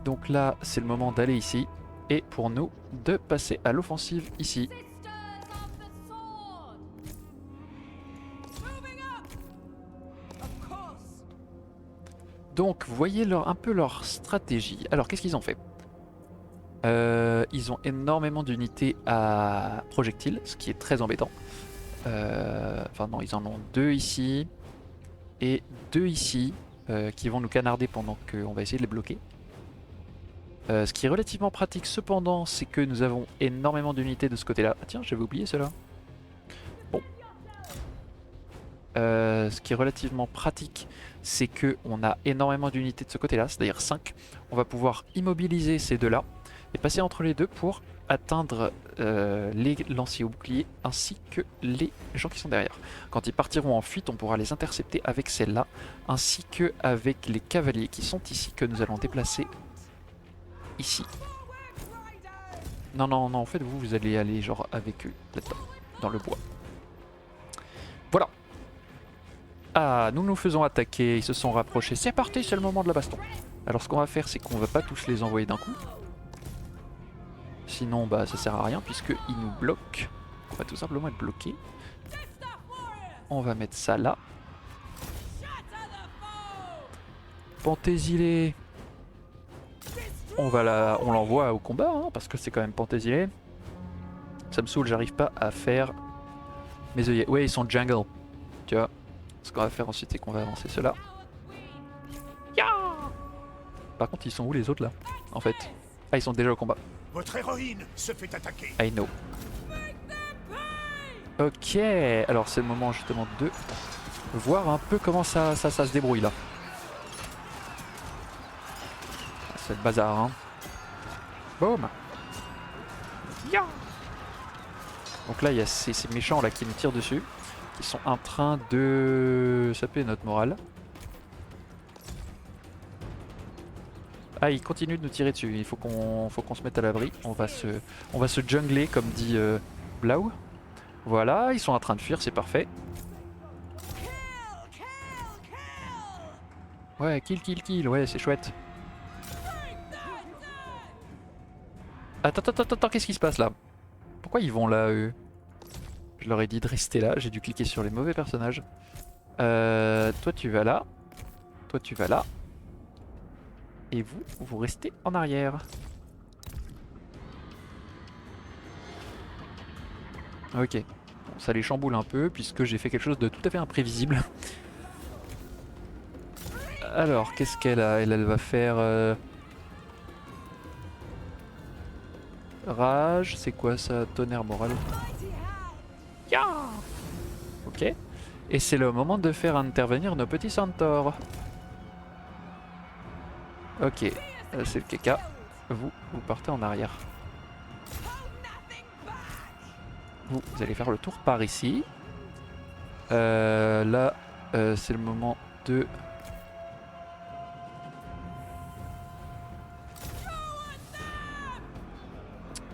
Donc là, c'est le moment d'aller ici. Et pour nous, de passer à l'offensive ici. Donc, vous voyez un peu leur stratégie. Alors, qu'est-ce qu'ils ont fait? Ils ont énormément d'unités à projectiles, ce qui est très embêtant. Enfin non, ils en ont 2 ici et 2 ici qui vont nous canarder pendant qu'on va essayer de les bloquer. Ce qui est relativement pratique cependant, c'est que nous avons énormément d'unités de ce côté-là. Ah tiens, j'avais oublié cela. Bon. Ce qui est relativement pratique, c'est que on a énormément d'unités de ce côté-là, c'est-à-dire 5. On va pouvoir immobiliser ces deux-là et passer entre les deux pour atteindre les lanciers au bouclier ainsi que les gens qui sont derrière. Quand ils partiront en fuite, on pourra les intercepter avec celle-là, ainsi que avec les cavaliers qui sont ici, que nous allons déplacer ici. Non, non, non, en fait, vous allez aller genre avec eux, là-dedans, dans le bois. Voilà. Ah, nous nous faisons attaquer, ils se sont rapprochés. C'est parti, c'est le moment de la baston. Alors ce qu'on va faire, c'est qu'on va pas tous les envoyer d'un coup. Sinon, bah ça sert à rien puisqu'ils nous bloquent. On va tout simplement être bloqué. On va mettre ça là. Pentésilé. On l'envoie au combat hein, parce que c'est quand même Pentésilé. Ça me saoule, j'arrive pas à faire mes œillets. Ouais, ils sont jungle. Tu vois. Ce qu'on va faire ensuite, c'est qu'on va avancer ceux-là. Par contre, ils sont où les autres là? En fait. Ah, ils sont déjà au combat. Votre héroïne se fait attaquer. I know. Ok, alors c'est le moment justement de voir un peu comment ça se débrouille là. C'est le bazar hein. Boum. Donc là il y a ces méchants là qui nous tirent dessus, qui sont en train de saper notre morale. Ah, ils continuent de nous tirer dessus, il faut qu'on se mette à l'abri. On va se jungler comme dit Blau. Voilà, ils sont en train de fuir, c'est parfait. Ouais, kill, ouais, c'est chouette. Attends, qu'est-ce qui se passe là? Pourquoi ils vont là, eux? Je leur ai dit de rester là, j'ai dû cliquer sur les mauvais personnages. Toi tu vas là. Toi tu vas là. Et vous restez en arrière. Ok. Bon, ça les chamboule un peu puisque j'ai fait quelque chose de tout à fait imprévisible. Alors, qu'est-ce qu'elle a? Elle va faire... Rage, c'est quoi ça? Tonnerre moral. Yeah. Ok. Et c'est le moment de faire intervenir nos petits centaures. Ok, c'est le caca. Vous partez en arrière. Vous allez faire le tour par ici. Là, c'est le moment de...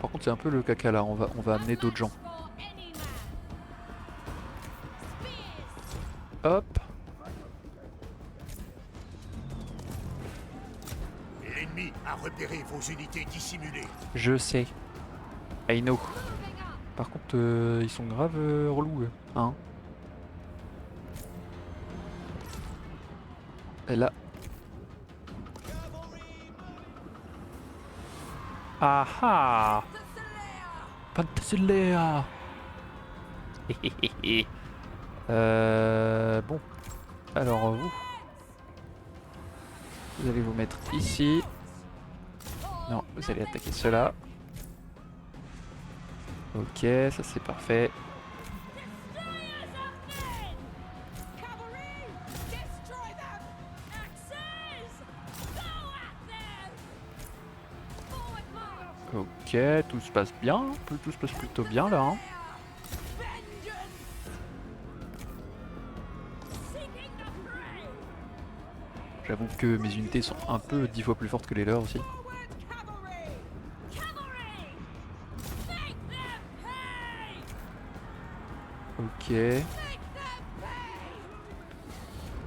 Par contre, c'est un peu le caca là. On va amener d'autres gens. Hop. L'ennemi a repéré vos unités dissimulées. Je sais. I know. Par contre, ils sont grave relous, hein. Et là. Ah ah! Pantasilea! Bon. Alors vous allez vous mettre ici. Non, vous allez attaquer cela. Ok, ça c'est parfait. Ok, tout se passe bien, tout se passe plutôt bien là. Hein. J'avoue que mes unités sont un peu 10 fois plus fortes que les leurs aussi. Ok.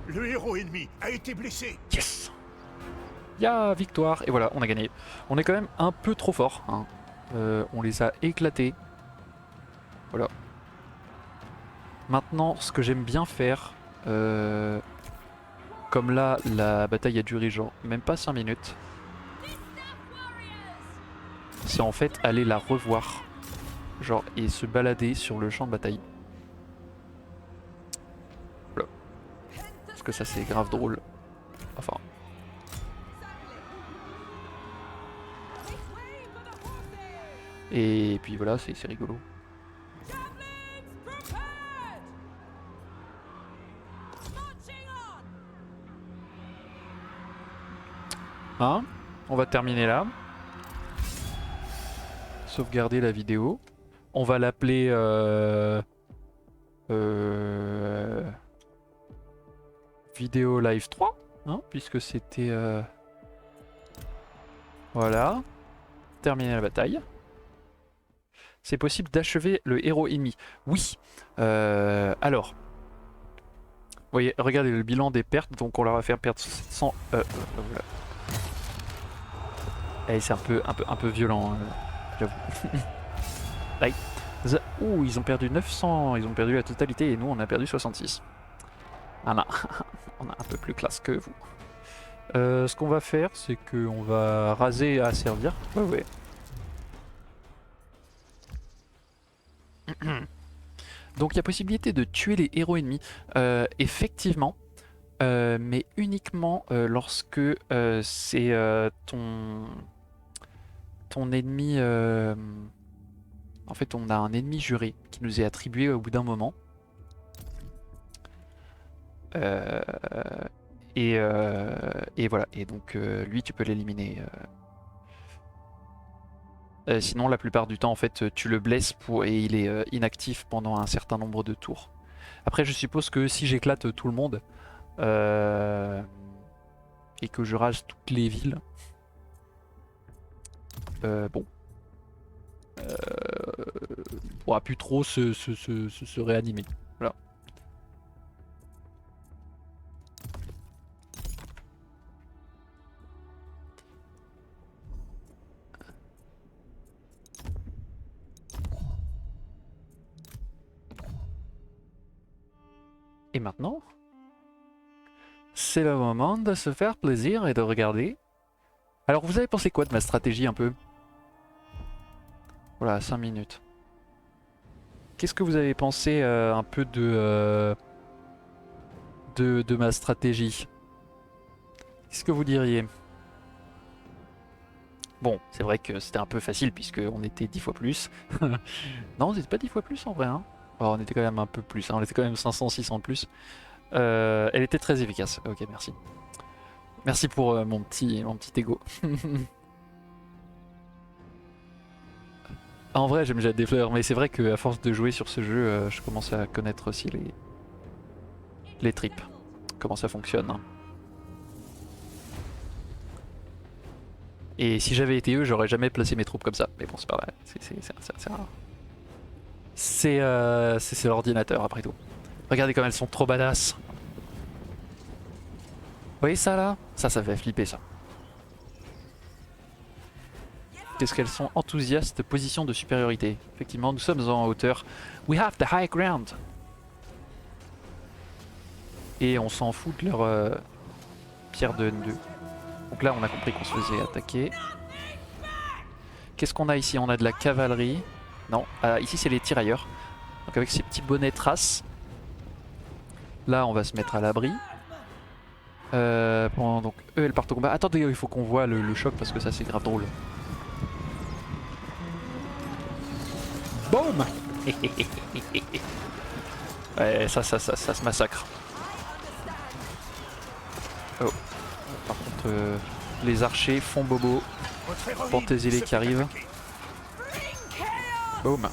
Le héros ennemi a été blessé. Yes! Ya, victoire! Et voilà, on a gagné. On est quand même un peu trop fort. Hein. On les a éclatés. Voilà. Maintenant, ce que j'aime bien faire, comme là, la bataille a duré genre même pas 5 minutes, c'est en fait aller la revoir, genre, et se balader sur le champ de bataille. Voilà. Parce que ça c'est grave drôle. Enfin. Et puis voilà, c'est rigolo. Hein? On va terminer là. Sauvegarder la vidéo. On va l'appeler vidéo live 3, hein, puisque c'était voilà. Terminer la bataille. C'est possible d'achever le héros ennemi. Oui. Alors. Vous voyez, regardez le bilan des pertes. Donc on leur va faire perdre 700. Voilà. Et c'est un peu violent, j'avoue. Aïe. Ouh, ils ont perdu 900, ils ont perdu la totalité et nous on a perdu 66. Voilà. On a un peu plus classe que vous. Ce qu'on va faire, c'est qu'on va raser et asservir. Ouais, ouais. Donc il y a possibilité de tuer les héros ennemis, effectivement, mais uniquement lorsque c'est ton ennemi. En fait, on a un ennemi juré qui nous est attribué au bout d'un moment. Et voilà. Et donc lui, tu peux l'éliminer. Sinon, la plupart du temps, en fait, tu le blesses et il est inactif pendant un certain nombre de tours. Après, je suppose que si j'éclate tout le monde et que je rase toutes les villes, bon, il pourra plus trop se réanimer. Voilà. Et maintenant, c'est le moment de se faire plaisir et de regarder. Alors, vous avez pensé quoi de ma stratégie un peu? Voilà, 5 minutes. Qu'est-ce que vous avez pensé un peu de ma stratégie? Qu'est-ce que vous diriez? Bon, c'est vrai que c'était un peu facile puisqu'on était 10 fois plus. Non, on n'était pas 10 fois plus en vrai. Hein. Oh, on était quand même un peu plus. Hein. On était quand même 500, 600 de plus. Elle était très efficace. Ok, merci. Merci pour mon petit ego. En vrai, je me jette des fleurs, mais c'est vrai qu'à force de jouer sur ce jeu, je commence à connaître aussi les tripes. Comment ça fonctionne. Hein. Et si j'avais été eux, j'aurais jamais placé mes troupes comme ça. Mais bon, c'est pas vrai. C'est l'ordinateur après tout. Regardez comme elles sont trop badass. Vous voyez ça là? Ça fait flipper ça. Qu'est-ce qu'elles sont enthousiastes, position de supériorité. Effectivement, nous sommes en hauteur. We have the high ground. Et on s'en fout de leur pierre de N2. Donc là, on a compris qu'on se faisait attaquer. Qu'est-ce qu'on a ici? On a de la cavalerie. Non, ici c'est les tirailleurs. Donc avec ces petits bonnets traces. Là, on va se mettre à l'abri. Donc eux, elles partent au combat. Attendez, il faut qu'on voit le choc parce que ça c'est grave drôle. Boum. Ouais, ça se massacre. Oh. Par contre, les archers font bobo. Votre héroïne Penthésilée se qui fait arrive. attaquer. Boum.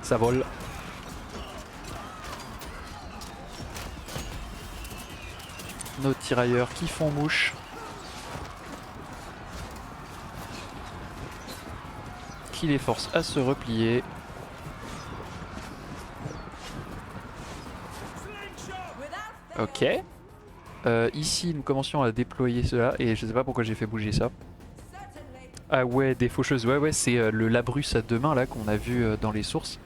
Ça vole. Nos tirailleurs qui font mouche. Qui les force à se replier. Ok. Ici, nous commencions à déployer cela et je sais pas pourquoi j'ai fait bouger ça. Ah ouais, des faucheuses. Ouais, ouais, c'est le Labrus à deux mains là qu'on a vu dans les sources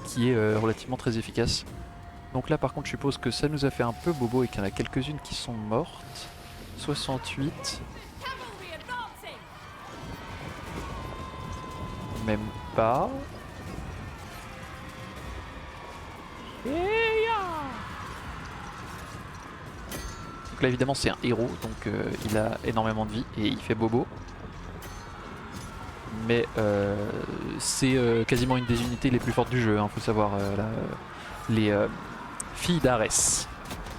qui est relativement très efficace. Donc là, par contre, je suppose que ça nous a fait un peu bobo et qu'il y en a quelques-unes qui sont mortes. 68. Même pas. Donc là évidemment c'est un héros, donc il a énormément de vie et il fait bobo. Mais c'est quasiment une des unités les plus fortes du jeu, hein, faut savoir. Là, les filles d'Arès.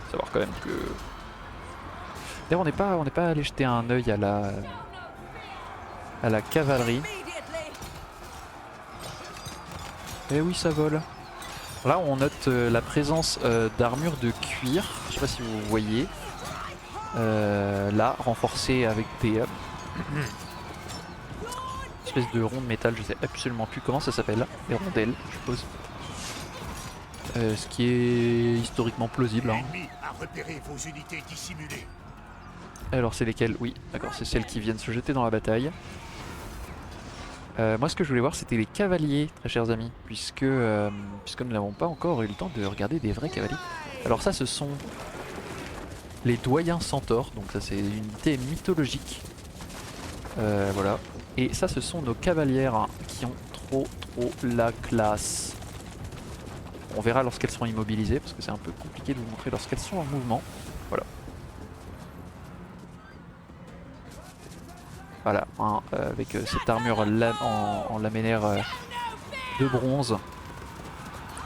Faut savoir quand même que... D'ailleurs on n'est pas allé jeter un œil à la cavalerie. Eh oui, ça vole. Là on note la présence d'armure de cuir, je sais pas si vous voyez. Là, renforcée avec des espèces de ronds de métal, je sais absolument plus comment ça s'appelle. Des rondelles, je suppose. Ce qui est historiquement plausible. Hein. L'ennemi a repéré vos unités dissimulées. Alors c'est lesquelles? Oui, d'accord, c'est celles qui viennent se jeter dans la bataille. Moi ce que je voulais voir c'était les cavaliers, très chers amis, puisque nous n'avons pas encore eu le temps de regarder des vrais cavaliers. Alors ça ce sont les doyens centaures, donc ça c'est une unité mythologique. Voilà. Et ça ce sont nos cavalières hein, qui ont trop la classe. On verra lorsqu'elles seront immobilisées parce que c'est un peu compliqué de vous montrer lorsqu'elles sont en mouvement. Voilà. Voilà, hein, avec cette armure en laminaire de bronze.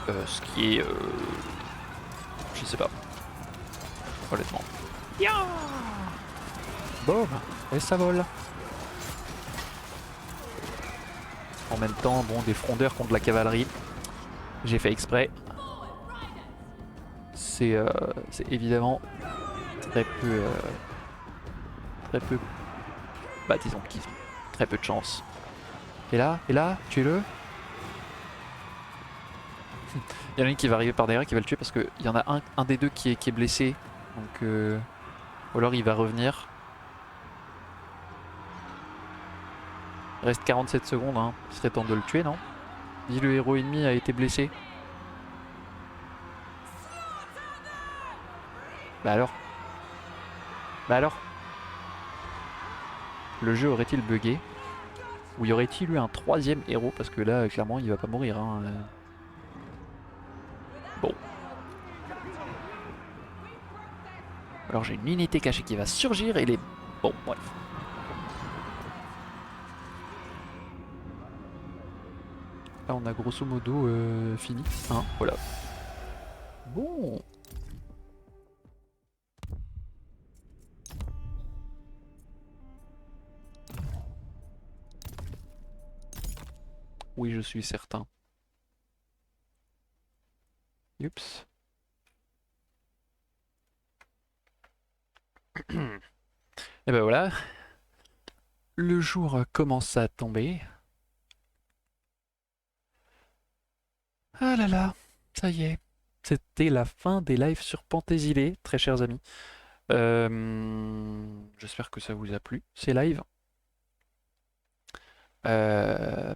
Ce qui est... je sais pas. Honnêtement. Boum. Et ça vole. En même temps, bon, des frondeurs contre la cavalerie. J'ai fait exprès. C'est évidemment très peu... bah disons qu'ils ont très peu de chance. Et là, tuez-le. Il y en a une qui va arriver par derrière qui va le tuer parce qu'il y en a un des deux qui est blessé. Donc, ou alors il va revenir. Il reste 47 secondes, hein. Il serait temps de le tuer, non? Dis le héros ennemi a été blessé. Bah alors? Bah alors? Le jeu aurait-il bugué? Ou y aurait-il eu un troisième héros? Parce que là, clairement, il va pas mourir. Hein. Bon. Alors j'ai une unité cachée qui va surgir et les... Bon, bref. Là, on a grosso modo fini. Hein, voilà. Bon. Oui, je suis certain. Oups. Et ben voilà. Le jour commence à tomber. Ah là là, ça y est. C'était la fin des lives sur Penthésilée, très chers amis. J'espère que ça vous a plu, ces lives. Euh,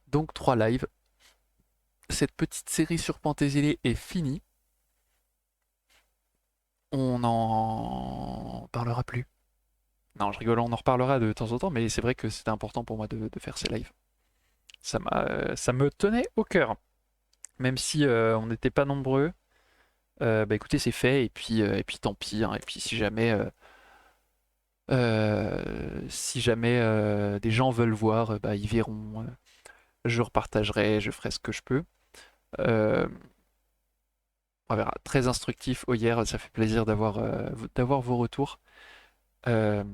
donc 3 lives. Cette petite série sur Penthésilée est finie. On n'en parlera plus. Non, je rigole, on en reparlera de temps en temps, mais c'est vrai que c'était important pour moi de faire ces lives. Ça me tenait au cœur. Même si on n'était pas nombreux, bah écoutez, c'est fait, et puis tant pis, hein. Et puis si jamais des gens veulent voir, bah ils verront. Je repartagerai, je ferai ce que je peux. Euh, on verra. Très instructif hier, ça fait plaisir d'avoir vos retours. Euh,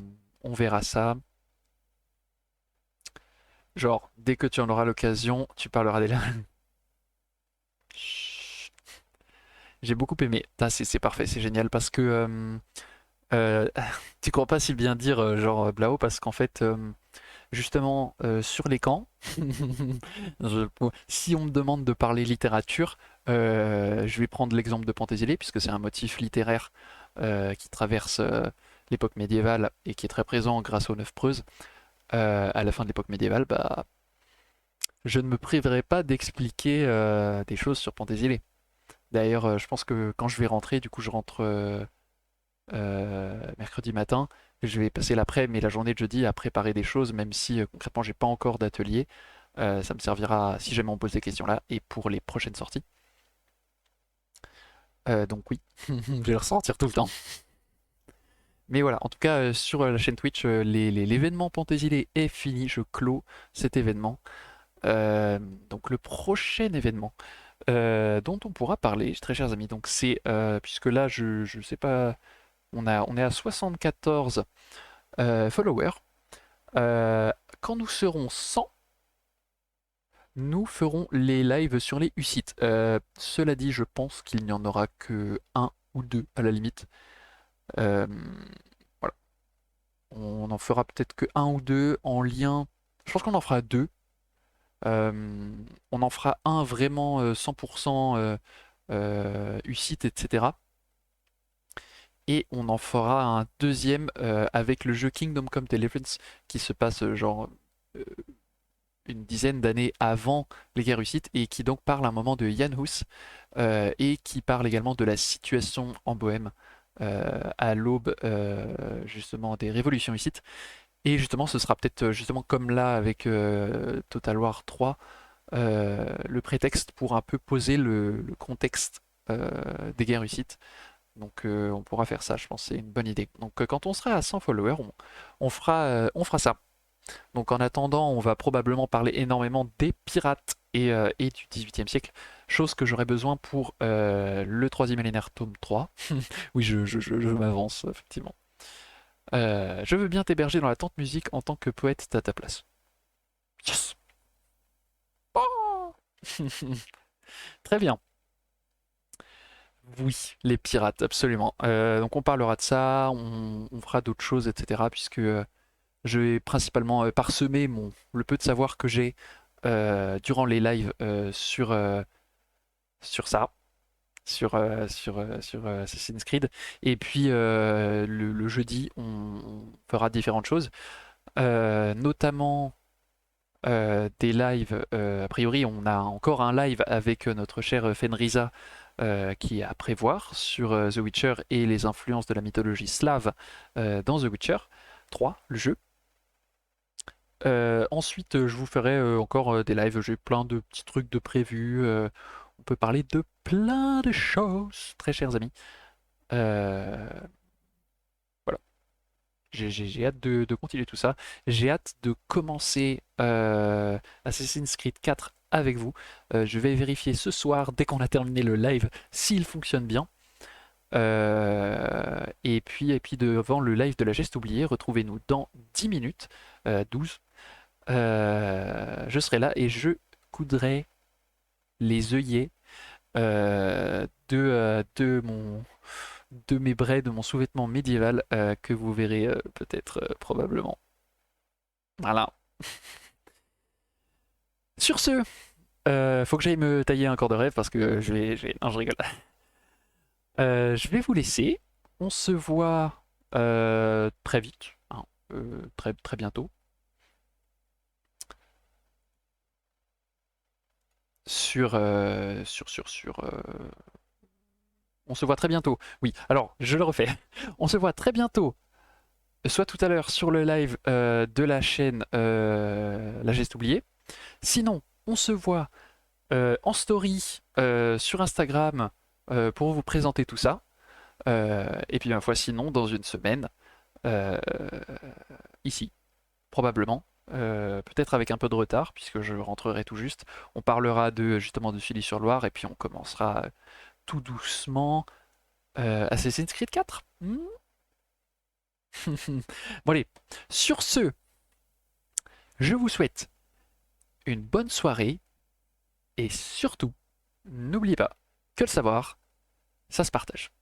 on verra ça. Genre, dès que tu en auras l'occasion, tu parleras des lives. Chut. J'ai beaucoup aimé. Putain, c'est parfait, c'est génial parce que euh, tu crois pas si bien dire, genre Blao, parce qu'en fait, justement, sur les camps, si on me demande de parler littérature, je vais prendre l'exemple de Penthésilée, puisque c'est un motif littéraire qui traverse l'époque médiévale et qui est très présent grâce aux Neuf Preuses. À la fin de l'époque médiévale, bah, je ne me priverai pas d'expliquer des choses sur Penthésilée. D'ailleurs, je pense que quand je vais rentrer, du coup, je rentre mercredi matin. Je vais passer l'après, mais la journée de jeudi à préparer des choses, même si concrètement j'ai pas encore d'atelier. Ça me servira si jamais on pose des questions là et pour les prochaines sorties. Donc oui, je vais le ressentir tout le temps. Mais voilà, en tout cas sur la chaîne Twitch, l'événement Penthésilée est fini. Je clôt cet événement. Euh, donc le prochain événement dont on pourra parler, très chers amis, donc c'est puisque là je sais pas, on est à 74 followers. Quand nous serons 100, nous ferons les lives sur les UCIT. Cela dit, je pense qu'il n'y en aura que un ou deux à la limite. Euh, voilà. On en fera peut-être que un ou deux en lien. Je pense qu'on en fera deux. On en fera un vraiment 100% UCIT, etc. Et on en fera un deuxième avec le jeu Kingdom Come Deliverance qui se passe genre euh, une dizaine d'années avant les guerres hussites et qui donc parle à un moment de Jan Hus et qui parle également de la situation en Bohême à l'aube justement des révolutions hussites. Et justement, ce sera peut-être justement comme là avec Total War 3, le prétexte pour un peu poser le contexte des guerres hussites. Donc on pourra faire ça, je pense que c'est une bonne idée. Donc quand on sera à 100 followers, on fera ça. Donc en attendant, on va probablement parler énormément des pirates et du XVIIIe siècle, chose que j'aurais besoin pour le troisième millénaire tome 3. Oui, je m'avance, effectivement. Je veux bien t'héberger dans la tente musique en tant que poète à ta place. Yes. Oh. Très bien. Oui, les pirates, absolument. Donc on parlera de ça, on fera d'autres choses, etc. Puisque je vais principalement parsemer le peu de savoir que j'ai durant les lives sur ça, sur Assassin's Creed. Et puis le jeudi, on fera différentes choses, notamment des lives. A priori, on a encore un live avec notre cher Fenrisa qui est à prévoir sur The Witcher et les influences de la mythologie slave dans The Witcher 3, le jeu. Ensuite, je vous ferai encore des lives. J'ai plein de petits trucs de prévus. On peut parler de plein de choses, très chers amis. Euh, voilà, j'ai hâte de continuer tout ça. J'ai hâte de commencer Assassin's Creed 4 avec vous. Je vais vérifier ce soir, dès qu'on a terminé le live, s'il fonctionne bien. Et puis devant le live de la geste oubliée, retrouvez-nous dans 10 minutes, 12. Je serai là et je coudrai les œillets de mes braies, de mon sous-vêtement médiéval que vous verrez peut-être probablement. Voilà. Sur ce, faut que j'aille me tailler un corps de rêve parce que non, je rigole. Je vais vous laisser. On se voit très vite, hein, très, très bientôt. On se voit très bientôt. Oui, alors, je le refais. On se voit très bientôt, soit tout à l'heure sur le live de la chaîne La Geste Oubliée. Sinon, on se voit en story sur Instagram pour vous présenter tout ça. Et puis, ma foi, sinon, dans une semaine, euh, ici, probablement. Peut-être avec un peu de retard, puisque je rentrerai tout juste. On parlera justement de Sully-sur-Loire, et puis on commencera tout doucement Assassin's Creed 4. Bon allez, sur ce, je vous souhaite une bonne soirée, et surtout, n'oubliez pas que le savoir, ça se partage.